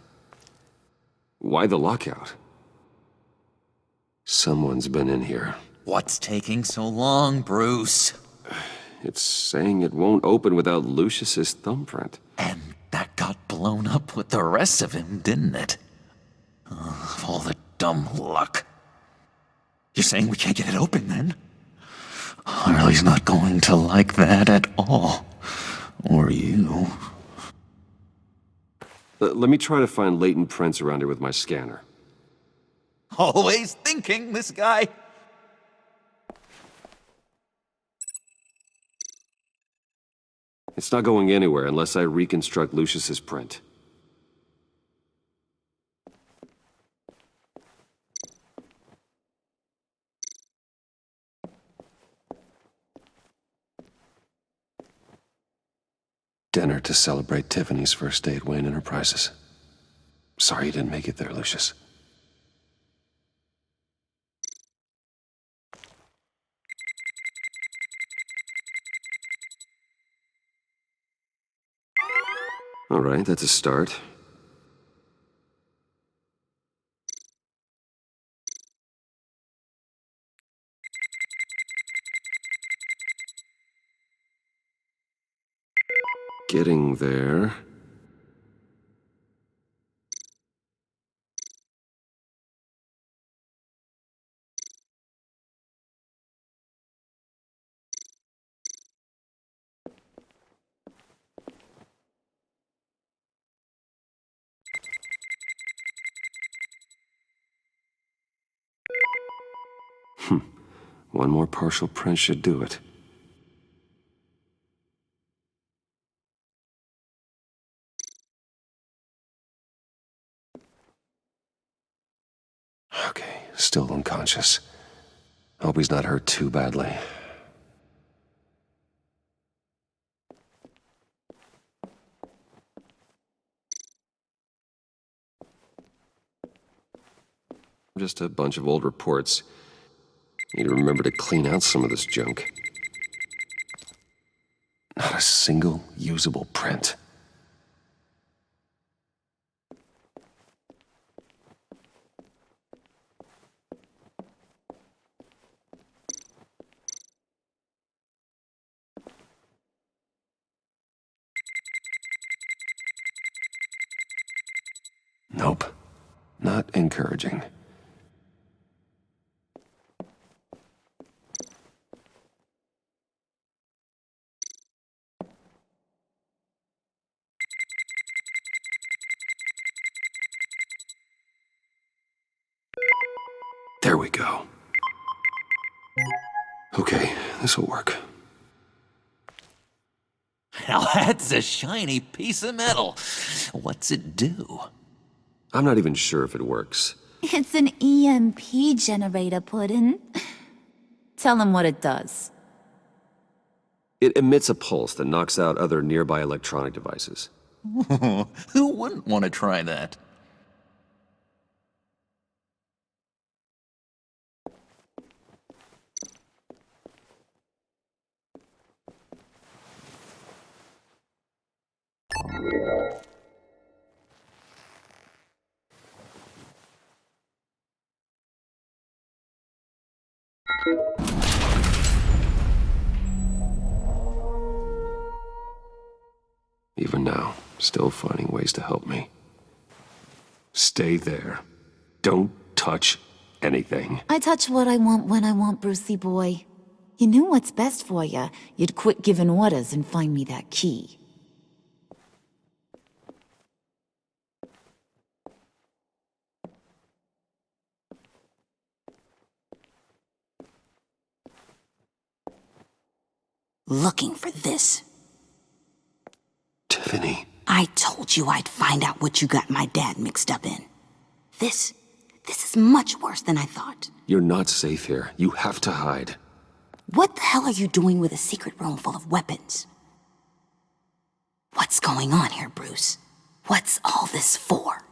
Why the lockout? Someone's been in here. What's taking so long, Bruce? It's saying it won't open without Lucius's thumbprint. And that got blown up with the rest of him, didn't it? All the dumb luck. You're saying we can't get it open, then? Harley's not going to like that at all. Or you. Let me try to find latent prints around here with my scanner. Always thinking, this guy. It's not going anywhere unless I reconstruct Lucius's print. Dinner to celebrate Tiffany's first day at Wayne Enterprises. Sorry you didn't make it there, Lucius. All right, that's a start. Getting there. One more partial print should do it. Okay, still unconscious. Hope he's not hurt too badly. Just a bunch of old reports. Need to remember to clean out some of this junk. Not a single usable print. Nope. Not encouraging. There we go. Okay, this'll work. Now that's a shiny piece of metal. What's it do? I'm not even sure if it works. It's an EMP generator, Puddin'. Tell him what it does. It emits a pulse that knocks out other nearby electronic devices. Who wouldn't want to try that? Even now, still finding ways to help me. Stay there. Don't touch anything. I touch what I want when I want, Brucey boy. You knew what's best for you. You'd quit giving orders and find me that key. Looking for this. Tiffany. I told you I'd find out what you got my dad mixed up in. This is much worse than I thought. You're not safe here. You have to hide. What the hell are you doing with a secret room full of weapons? What's going on here, Bruce? What's all this for?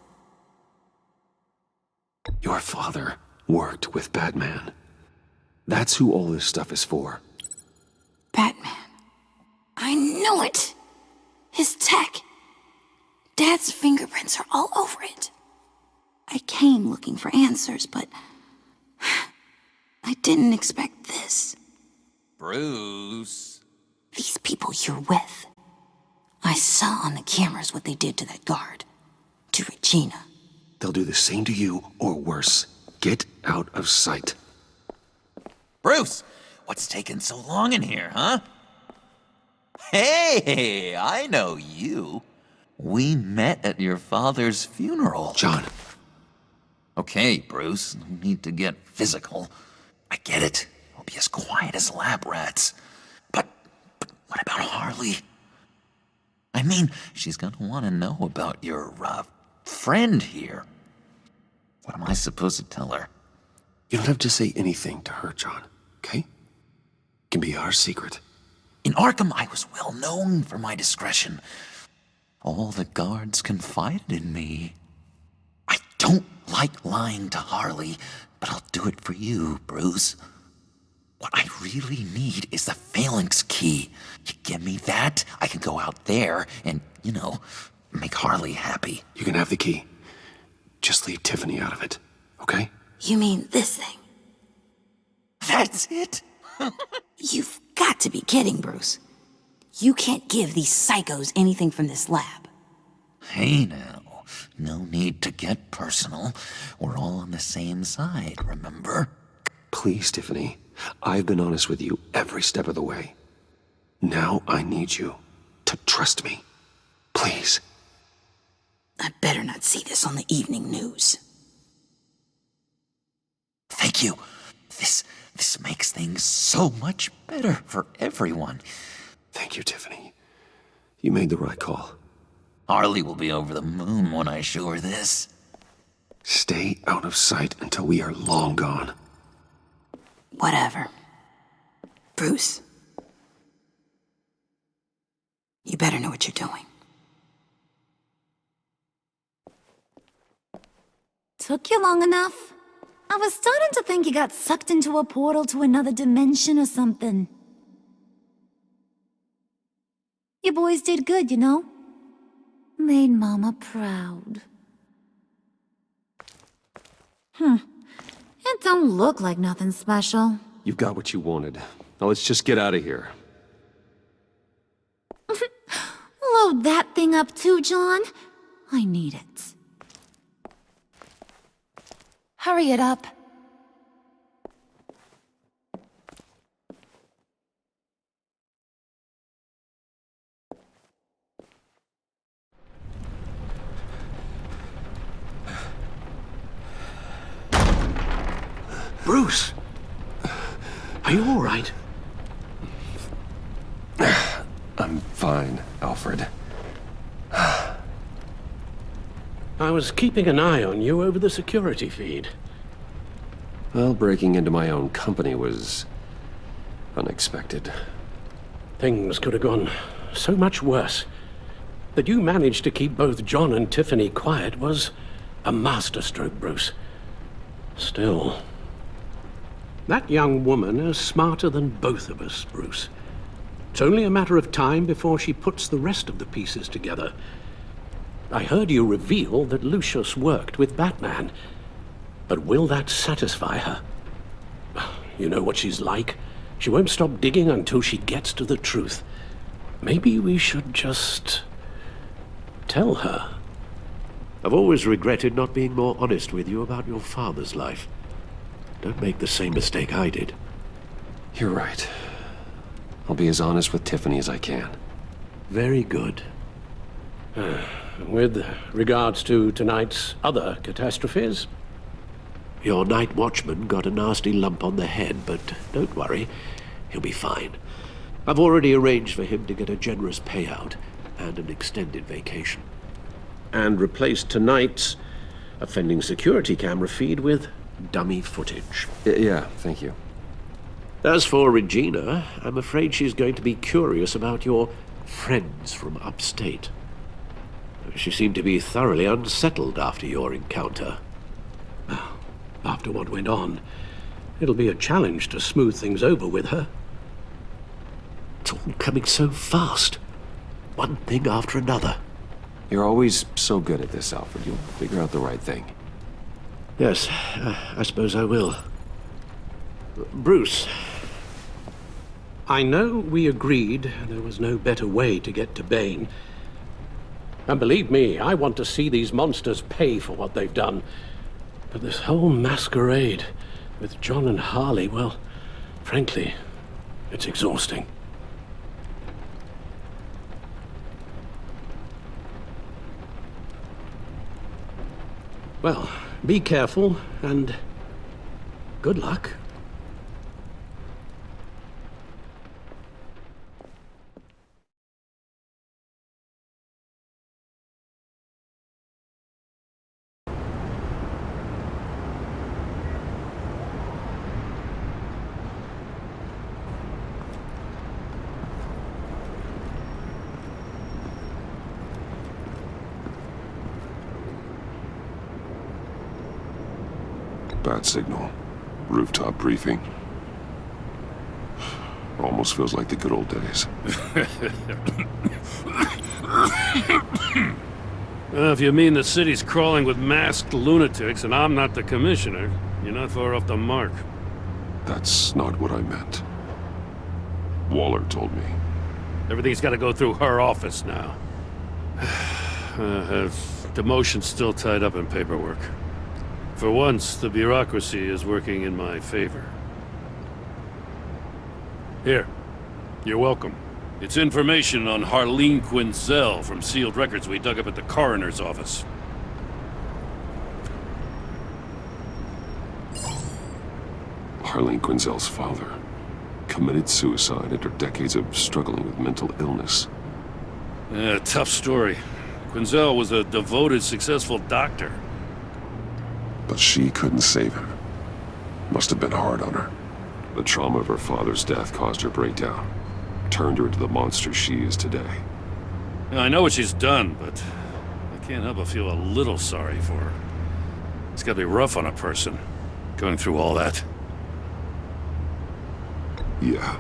Your father worked with Batman. That's who all this stuff is for. Batman. I knew it! His tech. Dad's fingerprints are all over it. I came looking for answers, but I didn't expect this. Bruce. These people you're with. I saw on the cameras what they did to that guard. To Regina. They'll do the same to you, or worse. Get out of sight. Bruce, what's taking so long in here, huh? Hey, I know you. We met at your father's funeral. John. Okay, Bruce, no need to get physical. I get it. We'll be as quiet as lab rats. But what about Harley? I mean, she's gonna want to know about your, friend here. What am I supposed to tell her? You don't have to say anything to her, John, okay? It can be our secret. In Arkham, I was well known for my discretion. All the guards confided in me. I don't like lying to Harley, but I'll do it for you, Bruce. What I really need is the phalanx key. You give me that, I can go out there and, make Harley happy. You can have the key. Just leave Tiffany out of it, okay? You mean this thing? That's it? You've got to be kidding, Bruce. You can't give these psychos anything from this lab. Hey now, no need to get personal. We're all on the same side, remember? Please, Tiffany. I've been honest with you every step of the way. Now I need you to trust me. Please. I better not see this on the evening news. Thank you. This makes things so much better for everyone. Thank you, Tiffany. You made the right call. Harley will be over the moon when I show her this. Stay out of sight until we are long gone. Whatever. Bruce. You better know what you're doing. Took you long enough? I was starting to think you got sucked into a portal to another dimension or something. You boys did good, Made Mama proud. It don't look like nothing special. You've got what you wanted. Now let's just get out of here. Load that thing up too, John. I need it. Hurry it up. Bruce! Are you all right? I'm fine, Alfred. I was keeping an eye on you over the security feed. Well, breaking into my own company was unexpected. Things could have gone so much worse. That you managed to keep both John and Tiffany quiet was a masterstroke, Bruce. Still, that young woman is smarter than both of us, Bruce. It's only a matter of time before she puts the rest of the pieces together. I heard you reveal that Lucius worked with Batman. But will that satisfy her? You know what she's like. She won't stop digging until she gets to the truth. Maybe we should just tell her. I've always regretted not being more honest with you about your father's life. Don't make the same mistake I did. You're right. I'll be as honest with Tiffany as I can. Very good. With regards to tonight's other catastrophes? Your night watchman got a nasty lump on the head, but don't worry, he'll be fine. I've already arranged for him to get a generous payout. and an extended vacation. And replace tonight's offending security camera feed with dummy footage. Yeah, thank you. As for Regina, I'm afraid she's going to be curious about your friends from upstate. She seemed to be thoroughly unsettled after your encounter. After what went on, it'll be a challenge to smooth things over with her. It's all coming so fast. One thing after another. You're always so good at this, Alfred. You'll figure out the right thing. Yes, I suppose I will. Bruce, I know we agreed there was no better way to get to Bane. And believe me, I want to see these monsters pay for what they've done. But this whole masquerade with John and Harley, well, frankly, it's exhausting. Well, be careful, and good luck. Bad signal. Rooftop briefing. Almost feels like the good old days. If you mean the city's crawling with masked lunatics and I'm not the commissioner, you're not far off the mark. That's not what I meant. Waller told me. Everything's got to go through her office now. Demotion's still tied up in paperwork. For once, the bureaucracy is working in my favor. Here. You're welcome. It's information on Harleen Quinzel from sealed records we dug up at the coroner's office. Harleen Quinzel's father committed suicide after decades of struggling with mental illness. Yeah, tough story. Quinzel was a devoted, successful doctor. But she couldn't save him. Must have been hard on her. The trauma of her father's death caused her breakdown. Turned her into the monster she is today. Now, I know what she's done, but I can't help but feel a little sorry for her. It's gotta be rough on a person, going through all that. Yeah.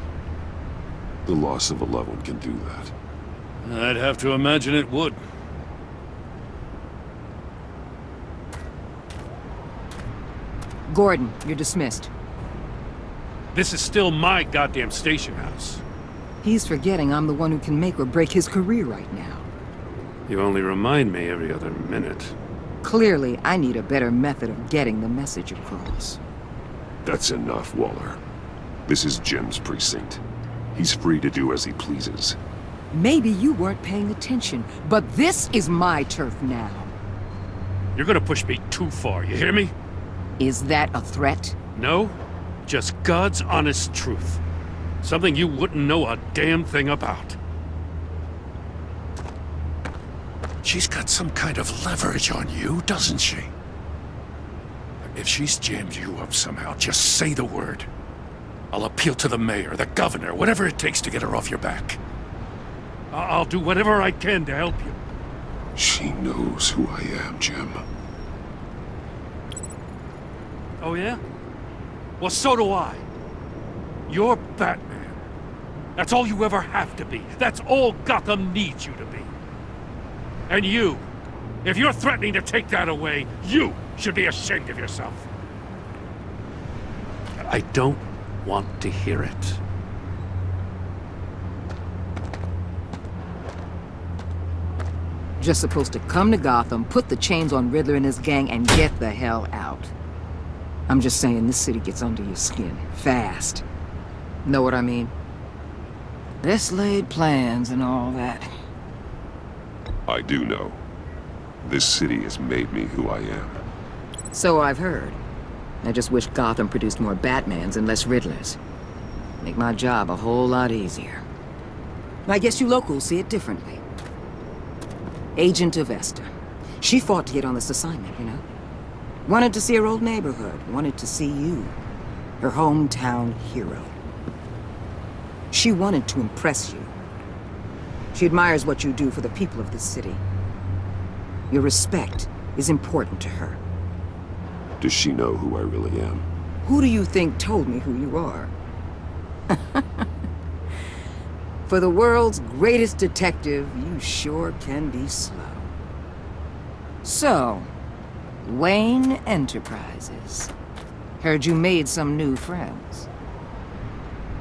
The loss of a loved one can do that. I'd have to imagine it would. Gordon, you're dismissed. This is still my goddamn station house. He's forgetting I'm the one who can make or break his career right now. You only remind me every other minute. Clearly, I need a better method of getting the message across. That's enough, Waller. This is Jim's precinct. He's free to do as he pleases. Maybe you weren't paying attention, but this is my turf now. You're gonna push me too far, you hear me? Is that a threat? No, just God's honest truth. Something you wouldn't know a damn thing about. She's got some kind of leverage on you, doesn't she? If she's jammed you up somehow, just say the word. I'll appeal to the mayor, the governor, whatever it takes to get her off your back. I'll do whatever I can to help you. She knows who I am, Jim. Oh yeah? Well, so do I. You're Batman. That's all you ever have to be. That's all Gotham needs you to be. And you, if you're threatening to take that away, you should be ashamed of yourself. I don't want to hear it. Just supposed to come to Gotham, put the chains on Riddler and his gang, and get the hell out. I'm just saying, this city gets under your skin. Fast. Know what I mean? This laid plans and all that. I do know. This city has made me who I am. So I've heard. I just wish Gotham produced more Batmans and less Riddlers. Make my job a whole lot easier. I guess you locals see it differently. Agent of Esther. She fought to get on this assignment, you know? Wanted to see her old neighborhood. Wanted to see you. Her hometown hero. She wanted to impress you. She admires what you do for the people of this city. Your respect is important to her. Does she know who I really am? Who do you think told me who you are? For the world's greatest detective, you sure can be slow. So, Wayne Enterprises. Heard you made some new friends.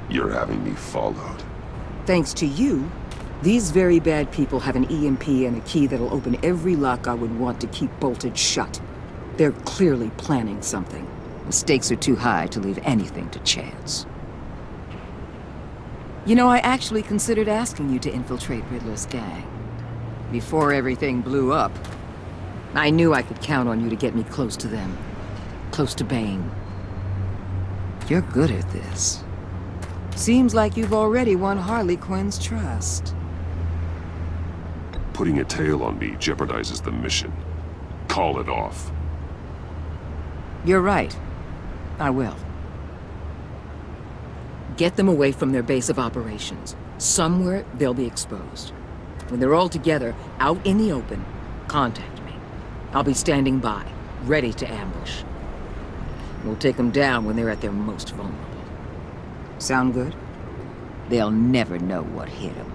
You're having me followed. Thanks to you, these very bad people have an EMP and a key that'll open every lock I would want to keep bolted shut. They're clearly planning something. The stakes are too high to leave anything to chance. You know, I actually considered asking you to infiltrate Riddler's gang. Before everything blew up, I knew I could count on you to get me close to them. Close to Bane. You're good at this. Seems like you've already won Harley Quinn's trust. Putting a tail on me jeopardizes the mission. Call it off. You're right. I will. Get them away from their base of operations. Somewhere they'll be exposed. When they're all together, out in the open, contact me. I'll be standing by, ready to ambush. We'll take them down when they're at their most vulnerable. Sound good? They'll never know what hit them.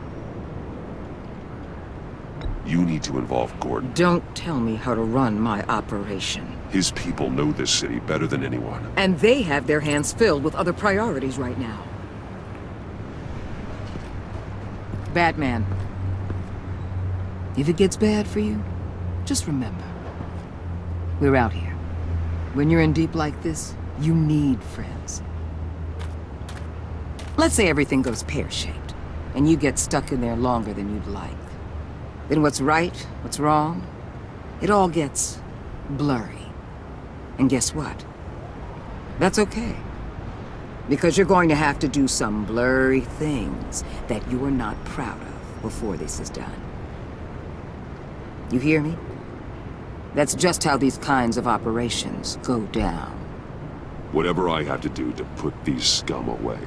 You need to involve Gordon. Don't tell me how to run my operation. His people know this city better than anyone. And they have their hands filled with other priorities right now. Batman. If it gets bad for you, just remember. We're out here. When you're in deep like this, you need friends. Let's say everything goes pear-shaped, and you get stuck in there longer than you'd like. Then what's right, what's wrong, it all gets blurry. And guess what? That's okay. Because you're going to have to do some blurry things that you're not proud of before this is done. You hear me? That's just how these kinds of operations go down. Whatever I have to do to put these scum away,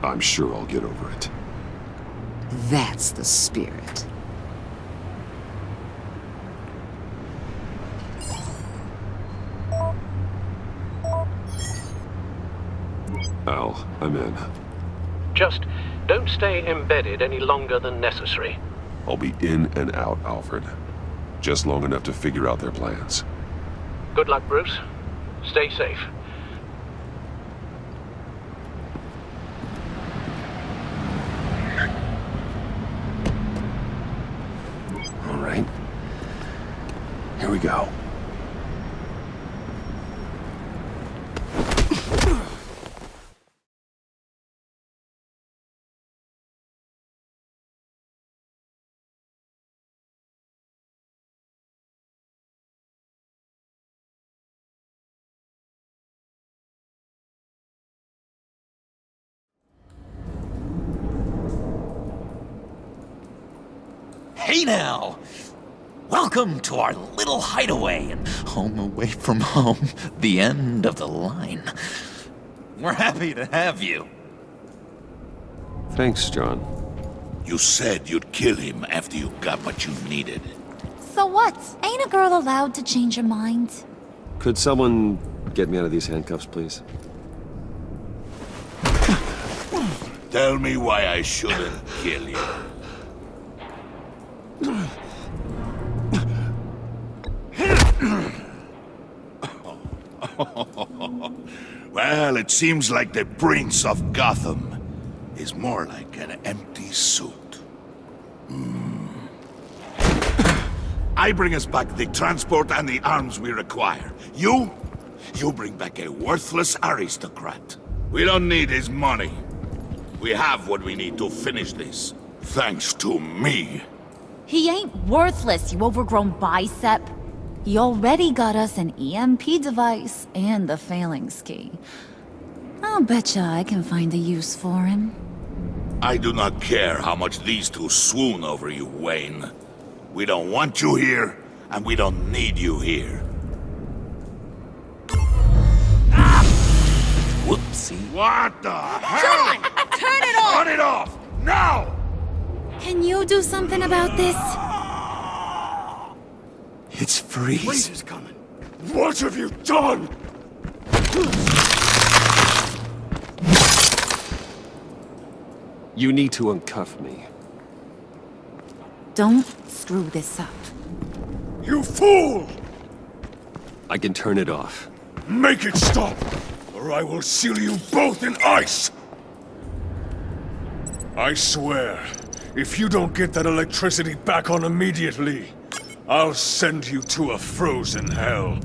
I'm sure I'll get over it. That's the spirit. Al, I'm in. Just don't stay embedded any longer than necessary. I'll be in and out, Alfred. Just long enough to figure out their plans. Good luck, Bruce. Stay safe. All right. Here we go. Hey now! Welcome to our little hideaway and home away from home, the end of the line. We're happy to have you. Thanks, John. You said you'd kill him after you got what you needed. So what? Ain't a girl allowed to change her mind? Could someone get me out of these handcuffs, please? Tell me why I shouldn't kill you. Well, it seems like the Prince of Gotham is more like an empty suit. I bring us back the transport and the arms we require. You bring back a worthless aristocrat. We don't need his money. We have what we need to finish this. Thanks to me. He ain't worthless, you overgrown bicep. He already got us an EMP device and the phalanx key. I'll betcha I can find a use for him. I do not care how much these two swoon over you, Wayne. We don't want you here, and we don't need you here. Whoopsie. What the hell? John! Turn it off! Turn it off! Now! Can you do something about this? It's Freeze. Freeze is coming. What have you done? You need to uncuff me. Don't screw this up. You fool! I can turn it off. Make it stop, or I will seal you both in ice! I swear, if you don't get that electricity back on immediately, I'll send you to a frozen hell.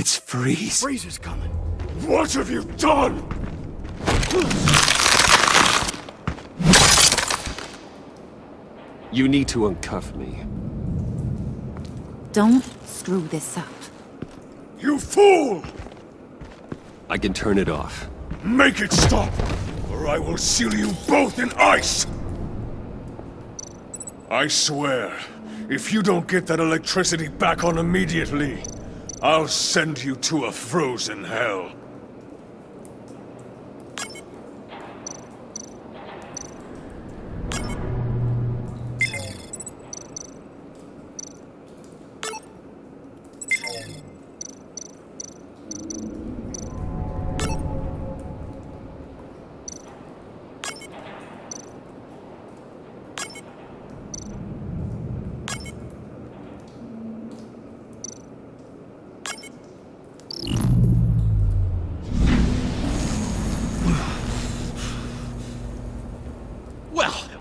It's Freeze. Freeze is coming. What have you done? You need to uncuff me. Don't screw this up. You fool! I can turn it off. Make it stop, or I will seal you both in ice! I swear, if you don't get that electricity back on immediately, I'll send you to a frozen hell.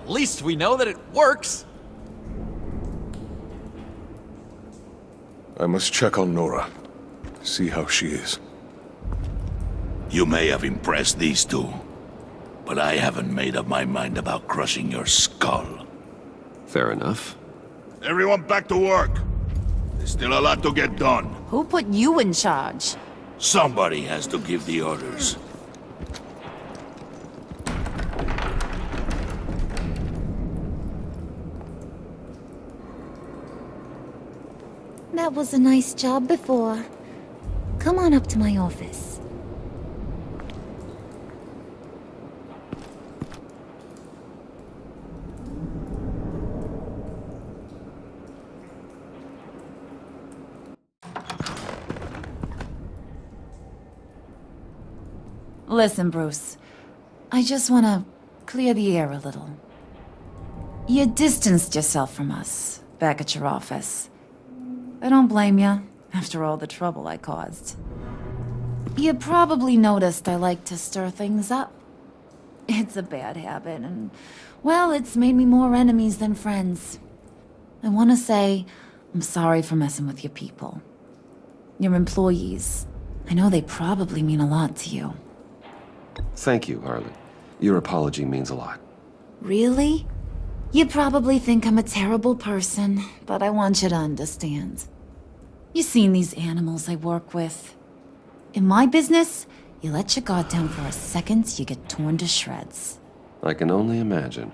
At least we know that it works. I must check on Nora. See how she is. You may have impressed these two, but I haven't made up my mind about crushing your skull. Fair enough. Everyone back to work. There's still a lot to get done. Who put you in charge? Somebody has to give the orders. That was a nice job before. Come on up to my office. Listen, Bruce. I just want to clear the air a little. You distanced yourself from us back at your office. I don't blame you, after all the trouble I caused. You probably noticed I like to stir things up. It's a bad habit, and, well, it's made me more enemies than friends. I want to say I'm sorry for messing with your people. Your employees. I know they probably mean a lot to you. Thank you, Harley. Your apology means a lot. Really? You probably think I'm a terrible person, but I want you to understand. You've seen these animals I work with. In my business, you let your guard down for a second, you get torn to shreds. I can only imagine.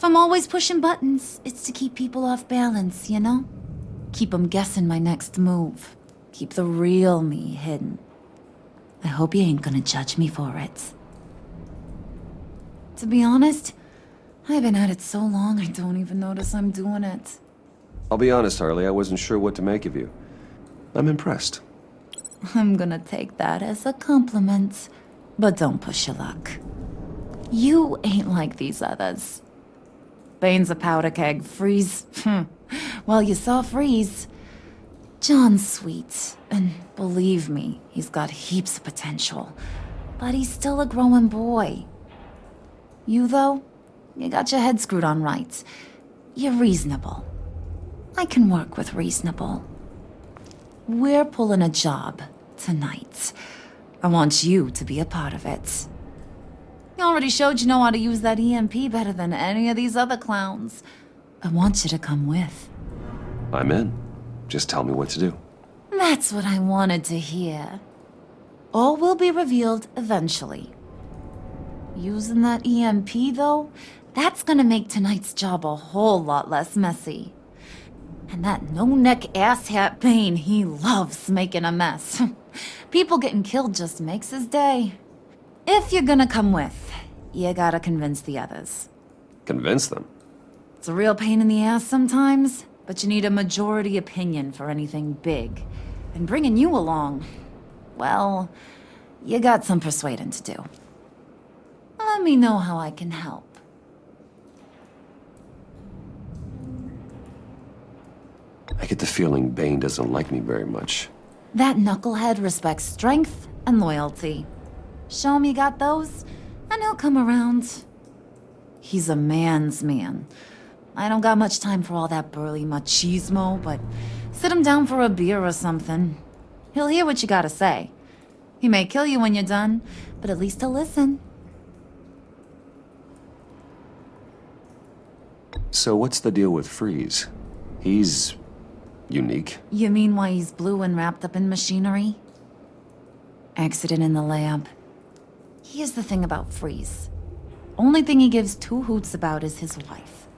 If I'm always pushing buttons, it's to keep people off balance, you know? Keep them guessing my next move. Keep the real me hidden. I hope you ain't gonna judge me for it. To be honest, I've been at it so long I don't even notice I'm doing it. I'll be honest, Harley, I wasn't sure what to make of you. I'm impressed. I'm gonna take that as a compliment. But don't push your luck. You ain't like these others. Bane's a powder keg. Freeze. Well, you saw Freeze. John's sweet, and believe me, he's got heaps of potential. But he's still a growing boy. You, though, you got your head screwed on right. You're reasonable. I can work with reasonable. We're pulling a job tonight. I want you to be a part of it. You already showed you know how to use that EMP better than any of these other clowns. I want you to come with. I'm in. Just tell me what to do. That's what I wanted to hear. All will be revealed eventually. Using that EMP, though, that's gonna make tonight's job a whole lot less messy. And that no-neck asshat Bane, he loves making a mess. People getting killed just makes his day. If you're gonna come with, you gotta convince the others. Convince them? It's a real pain in the ass sometimes, but you need a majority opinion for anything big. And bringing you along, well, you got some persuading to do. Let me know how I can help. I get the feeling Bane doesn't like me very much. That knucklehead respects strength and loyalty. Show him you got those, and he'll come around. He's a man's man. I don't got much time for all that burly machismo, but sit him down for a beer or something. He'll hear what you gotta say. He may kill you when you're done, but at least he'll listen. So what's the deal with Freeze? He's unique. You mean why he's blue and wrapped up in machinery? Accident in the lab. Here's the thing about Freeze. Only thing he gives two hoots about is his wife.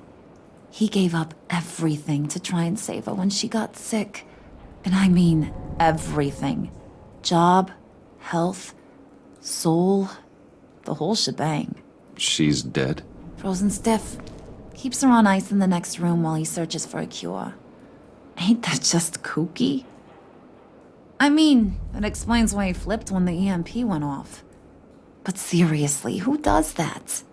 He gave up everything to try and save her when she got sick. And I mean everything. Job, health, soul, the whole shebang. She's dead? Frozen stiff. Keeps her on ice in the next room while he searches for a cure. Ain't that just kooky? I mean, it explains why he flipped when the EMP went off. But seriously, who does that?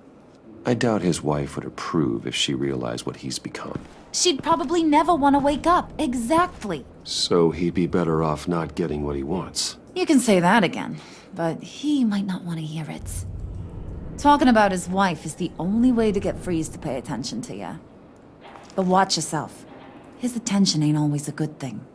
I doubt his wife would approve if she realized what he's become. She'd probably never want to wake up. Exactly. So he'd be better off not getting what he wants. You can say that again, but he might not want to hear it. Talking about his wife is the only way to get Freeze to pay attention to you. But watch yourself. His attention ain't always a good thing.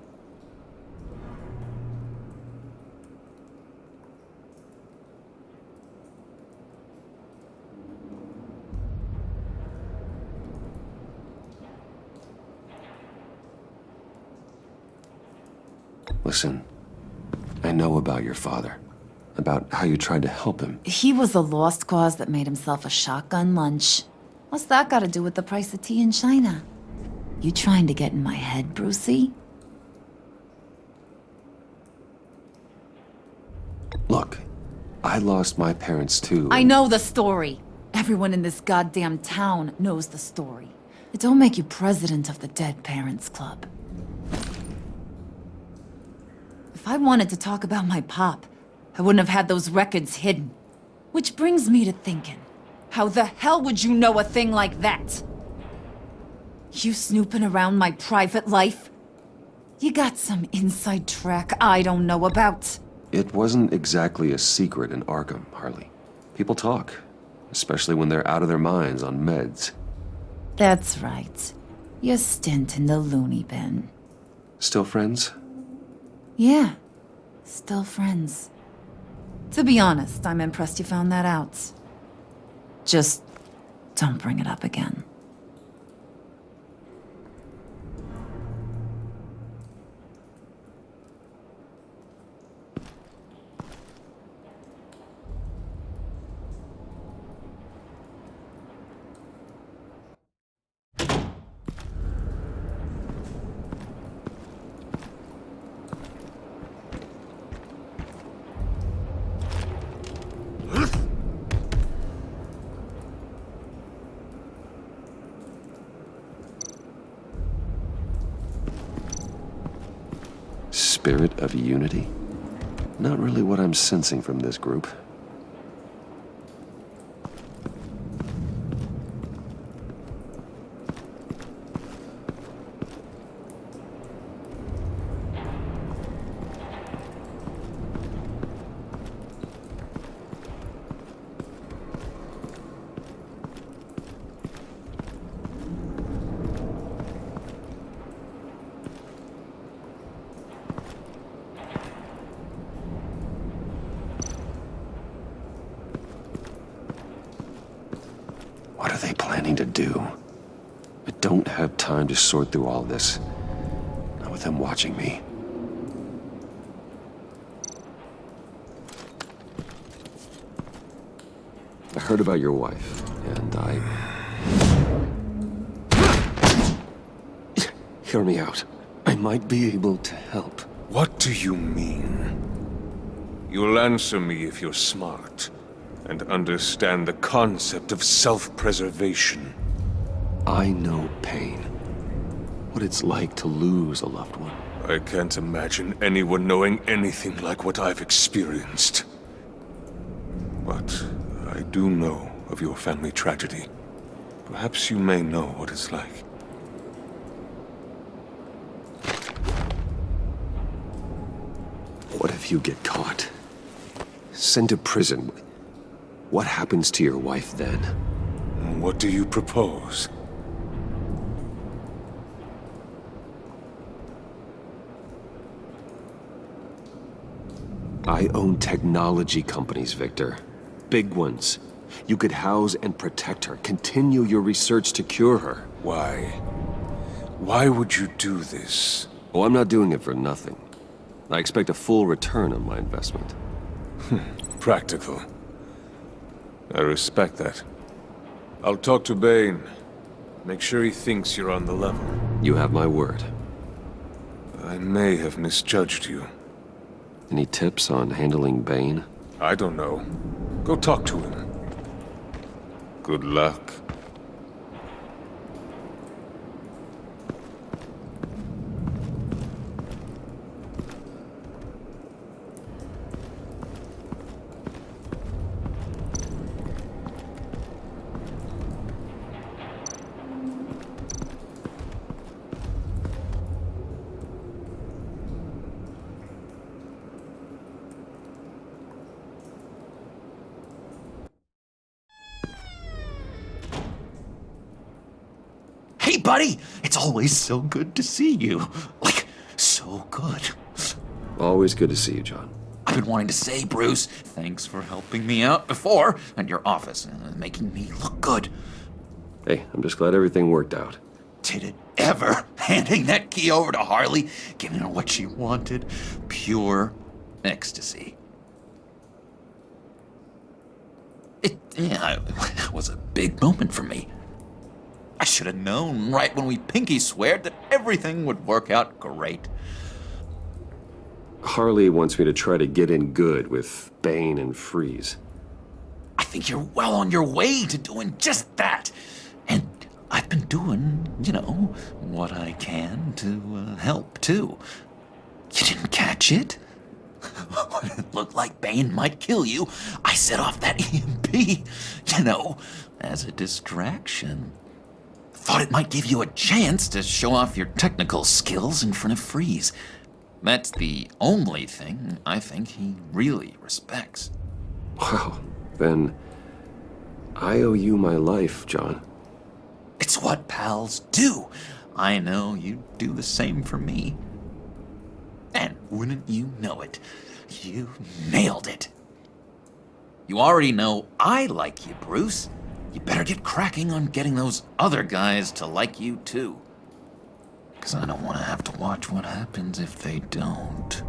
Listen, I know about your father. About how you tried to help him. He was a lost cause that made himself a shotgun lunch. What's that got to do with the price of tea in China? You trying to get in my head, Brucey? Look, I lost my parents too. I know the story. Everyone in this goddamn town knows the story. It don't make you president of the Dead Parents Club. If I wanted to talk about my pop, I wouldn't have had those records hidden. Which brings me to thinking, how the hell would you know a thing like that? You snooping around my private life? You got some inside track I don't know about. It wasn't exactly a secret in Arkham, Harley. People talk, especially when they're out of their minds on meds. That's right. Your stint in the loony bin. Still friends? Yeah, still friends. To be honest, I'm impressed you found that out. Just don't bring it up again. spirit of unity? Not really what I'm sensing from this group. What are they planning to do? I don't have time to sort through all this. Not with them watching me. I heard about your wife, and Hear me out. I might be able to help. What do you mean? You'll answer me if you're smart and understand the concept of self-preservation. I know pain. What it's like to lose a loved one. I can't imagine anyone knowing anything like what I've experienced. But I do know of your family tragedy. Perhaps you may know what it's like. What if you get caught? Sent to prison? What happens to your wife then? What do you propose? I own technology companies, Victor. Big ones. You could house and protect her. Continue your research to cure her. Why? Why would you do this? Oh, I'm not doing it for nothing. I expect a full return on my investment. Practical. I respect that. I'll talk to Bane. Make sure he thinks you're on the level. You have my word. I may have misjudged you. Any tips on handling Bane? I don't know. Go talk to him. Good luck. Hey, buddy! It's always so good to see you. Like, so good. Always good to see you, John. I've been wanting to say, Bruce, thanks for helping me out before at your office and making me look good. Hey, I'm just glad everything worked out. Did it ever? Handing that key over to Harley, giving her what she wanted. Pure ecstasy. It was a big moment for me. I should have known right when we pinky sweared that everything would work out great. Harley wants me to try to get in good with Bane and Freeze. I think you're well on your way to doing just that. And I've been doing, what I can to help, too. You didn't catch it? When it looked like Bane might kill you, I set off that EMP, as a distraction. Thought it might give you a chance to show off your technical skills in front of Freeze. That's the only thing I think he really respects. Wow, then I owe you my life, John. It's what pals do. I know you'd do the same for me. And wouldn't you know it, you nailed it. You already know I like you, Bruce. You better get cracking on getting those other guys to like you, too. 'Cause I don't want to have to watch what happens if they don't.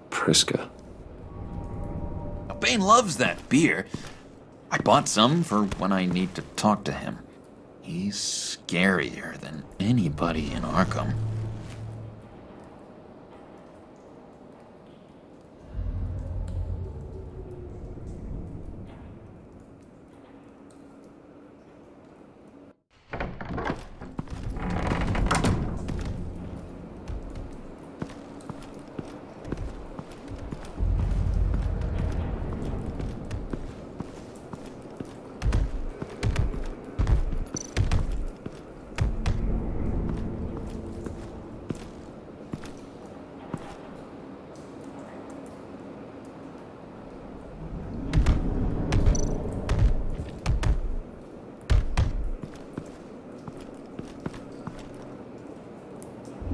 Priska. Bane loves that beer. I bought some for when I need to talk to him. He's scarier than anybody in Arkham.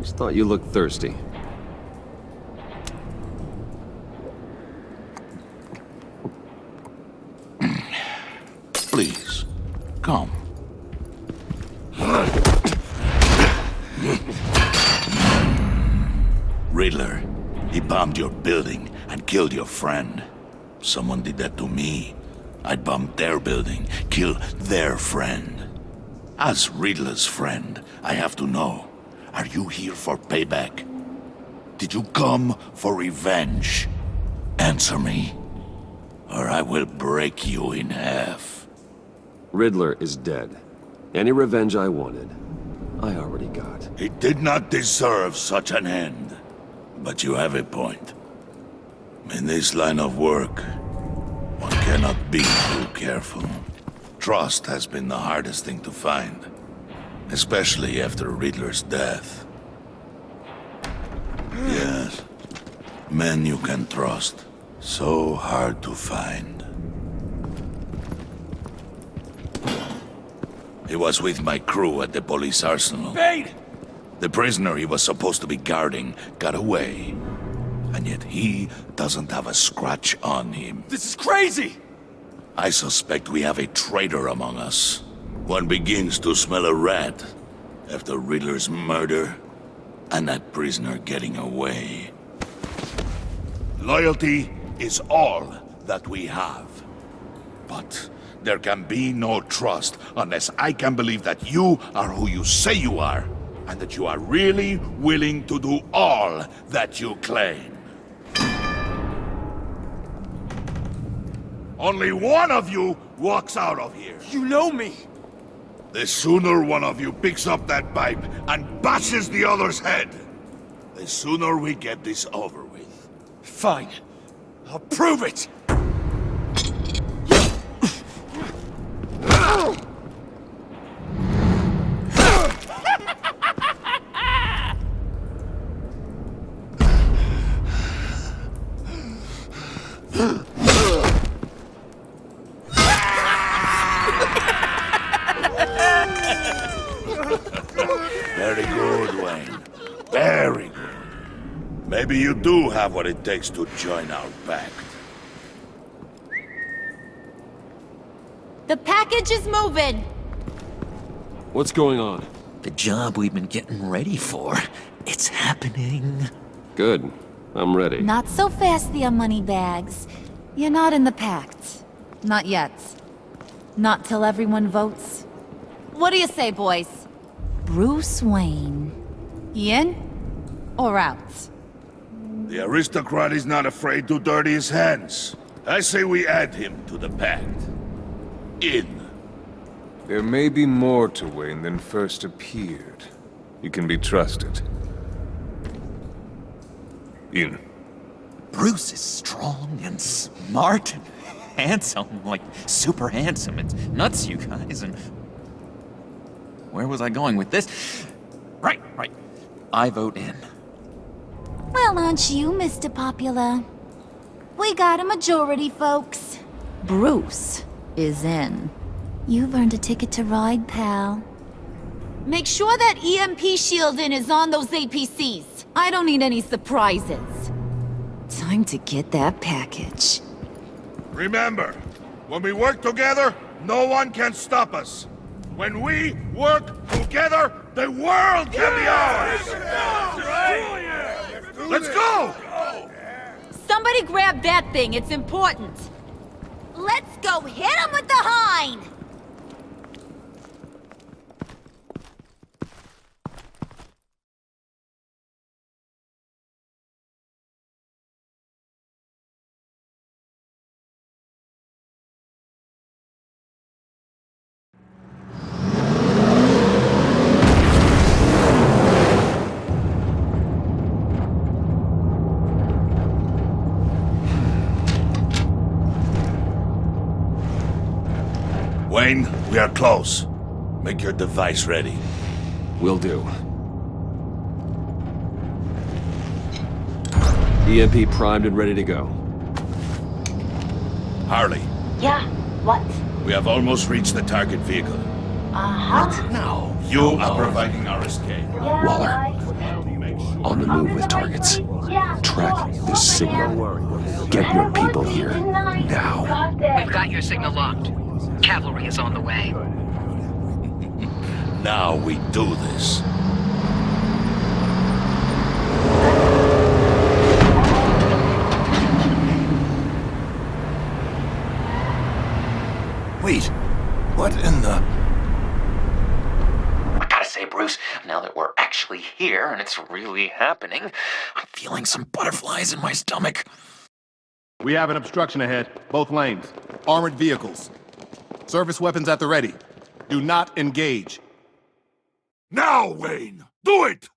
Just thought you looked thirsty. Please, come. Riddler, he bombed your building and killed your friend. Someone did that to me. I'd bomb their building, kill their friend. As Riddler's friend, I have to know. Are you here for payback? Did you come for revenge? Answer me, or I will break you in half. Riddler is dead. Any revenge I wanted, I already got. He did not deserve such an end. But you have a point. In this line of work, one cannot be too careful. Trust has been the hardest thing to find. Especially after Riddler's death. Yes. Men you can trust. So hard to find. He was with my crew at the police arsenal. Bane! The prisoner he was supposed to be guarding got away. And yet he doesn't have a scratch on him. This is crazy! I suspect we have a traitor among us. One begins to smell a rat after Riddler's murder and that prisoner getting away. Loyalty is all that we have. But there can be no trust unless I can believe that you are who you say you are, and that you are really willing to do all that you claim. Only one of you walks out of here. You know me! The sooner one of you picks up that pipe and bashes the other's head, the sooner we get this over with. Fine. I'll prove it! Very good, Wayne. Very good. Maybe you do have what it takes to join our pact. The package is moving! What's going on? The job we've been getting ready for. It's happening. Good. I'm ready. Not so fast, the Moneybags. You're not in the Pact. Not yet. Not till everyone votes. What do you say, boys? Bruce Wayne. In or out? The aristocrat is not afraid to dirty his hands. I say we add him to the pact. In. There may be more to Wayne than first appeared. You can be trusted. In. Bruce is strong and smart and handsome, like super handsome. It's nuts, you guys, and... Where was I going with this? Right. I vote in. Well, aren't you, Mr. Popular? We got a majority, folks. Bruce is in. You've earned a ticket to ride, pal. Make sure that EMP shielding is on those APCs. I don't need any surprises. Time to get that package. Remember, when we work together, no one can stop us. When we work together, the world can be ours! Let's go! Somebody grab that thing, it's important. Let's go hit him with the hind! Wayne, we are close. Make your device ready. Will do. EMP primed and ready to go. Harley, Yeah, what? we have almost reached the target vehicle. Uh-huh. Now, you are providing our escape. Waller, on the move with targets. Track this signal. Get your people here, now. We've got your signal locked. Cavalry is on the way. Now we do this. Wait, what in the... I gotta say, Bruce, now that we're actually here and it's really happening, I'm feeling some butterflies in my stomach. We have an obstruction ahead, both lanes. Armored vehicles. Service weapons at the ready. Do not engage. Now, Wayne! Do it!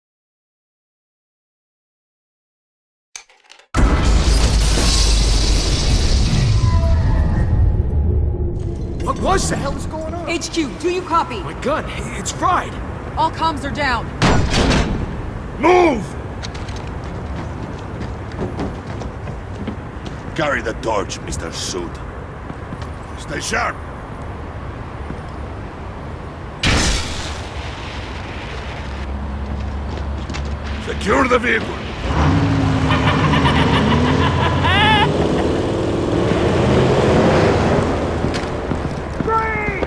What the hell is going on? HQ, do you copy? My gun, it's fried. All comms are down. Move! Carry the torch, Mr. Suit. Stay sharp. Secure the vehicle.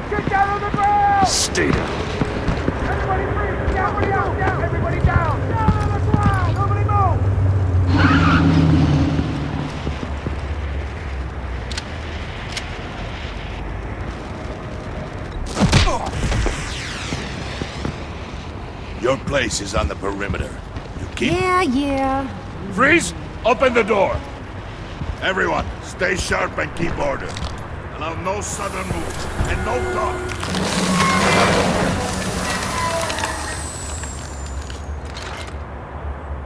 Get down on the ground! Stay down. Everybody freeze! Down, down, down! Everybody down! Down on the ground! Nobody move! Your place is on the perimeter. You keep... Yeah. Freeze! Open the door! Everyone, stay sharp and keep order. Allow no sudden moves, and no talk.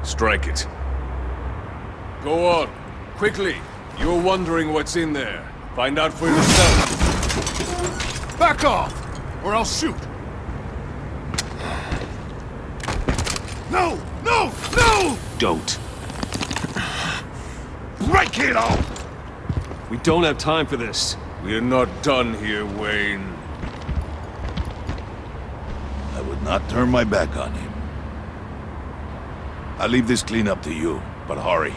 Strike it. Go on. Quickly. You're wondering what's in there. Find out for yourself. Back off, or I'll shoot. No! No! No! Don't. Break it off! We don't have time for this. We're not done here, Wayne. I would not turn my back on him. I'll leave this cleanup to you, but hurry.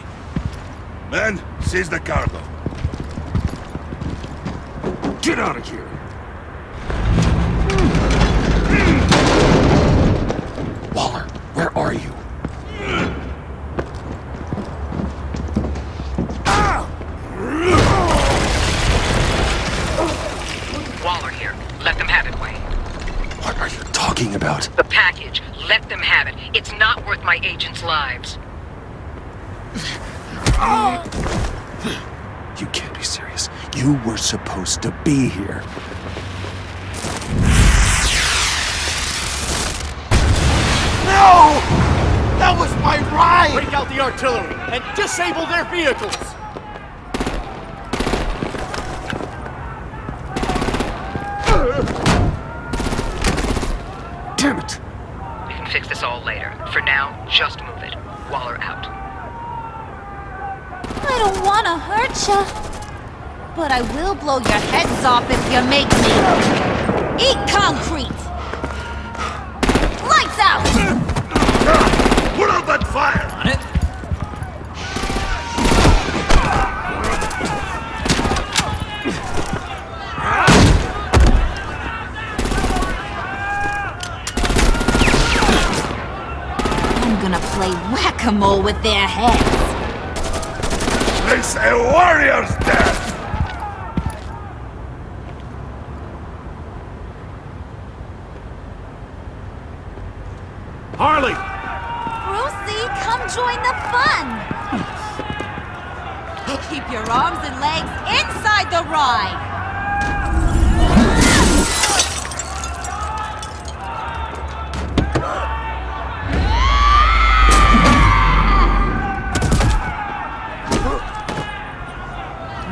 Men, seize the cargo. Get out of here! Waller, where are you? Waller here. Let them have it, Wayne. What are you talking about? The package. Let them have it. It's not worth my agents' lives. You can't be serious. You were supposed to be here. No! That was my ride! Break out the artillery and disable their vehicles! Damn it! We can fix this all later. For now, just move it. Waller out. I don't want to hurt ya, but I will blow your heads off if you make me. Eat concrete! Lights out! Put out that fire! On it? I'm gonna play whack-a-mole with their heads. It's a warrior's death! Harley! Brucey, come join the fun! Keep your arms and legs inside the ride!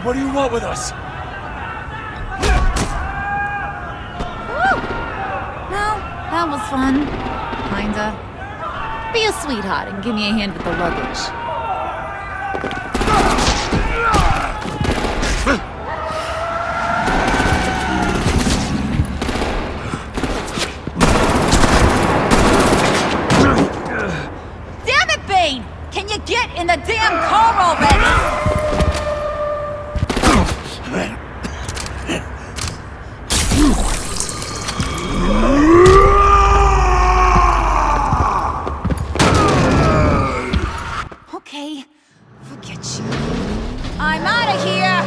What do you want with us? Woo! Well, that was fun. Kinda. Be a sweetheart and give me a hand with the luggage. Damn it, Bane! Can you get in the damn car already? Okay, forget you. I'm out of here!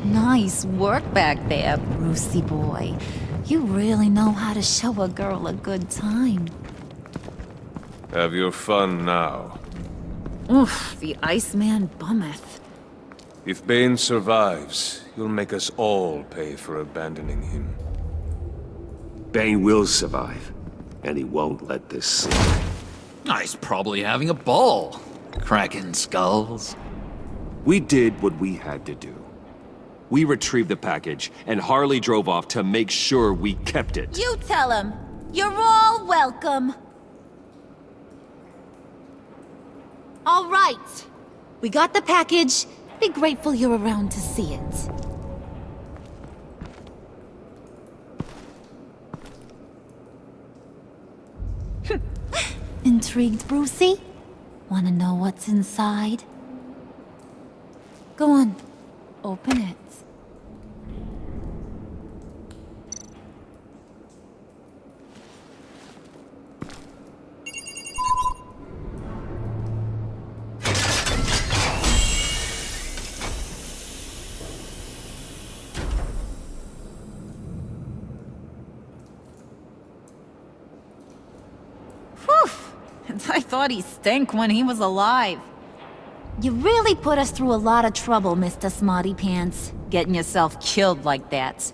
Nice work back there, Brucey boy. You really know how to show a girl a good time. Have your fun now. Oof, the Iceman bummeth. If Bane survives, you'll make us all pay for abandoning him. Bane will survive, and he won't let this slide. He's probably having a ball. Cracking skulls. We did what we had to do. We retrieved the package, and Harley drove off to make sure we kept it. You tell him. You're all welcome. All right. We got the package. Be grateful you're around to see it. Intrigued, Brucey? Wanna know what's inside? Go on. Open it. I thought he stank when he was alive. You really put us through a lot of trouble, Mr. Smarty Pants, getting yourself killed like that.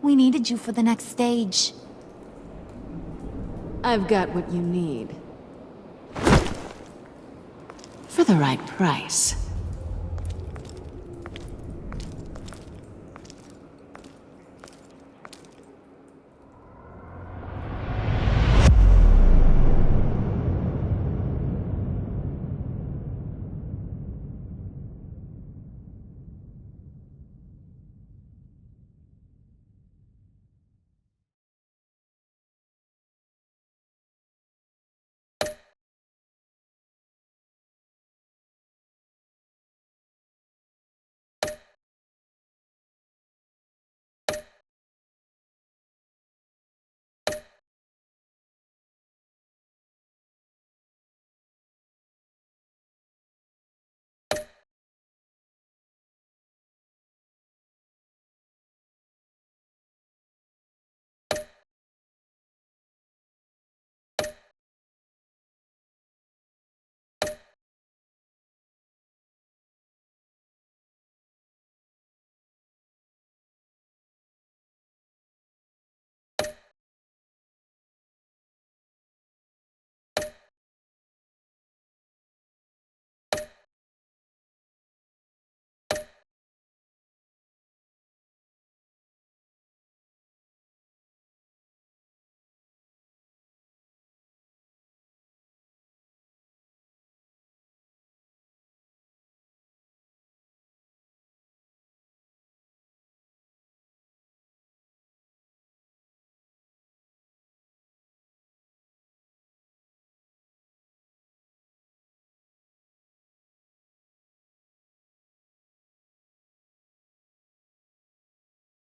We needed you for the next stage. I've got what you need. For the right price.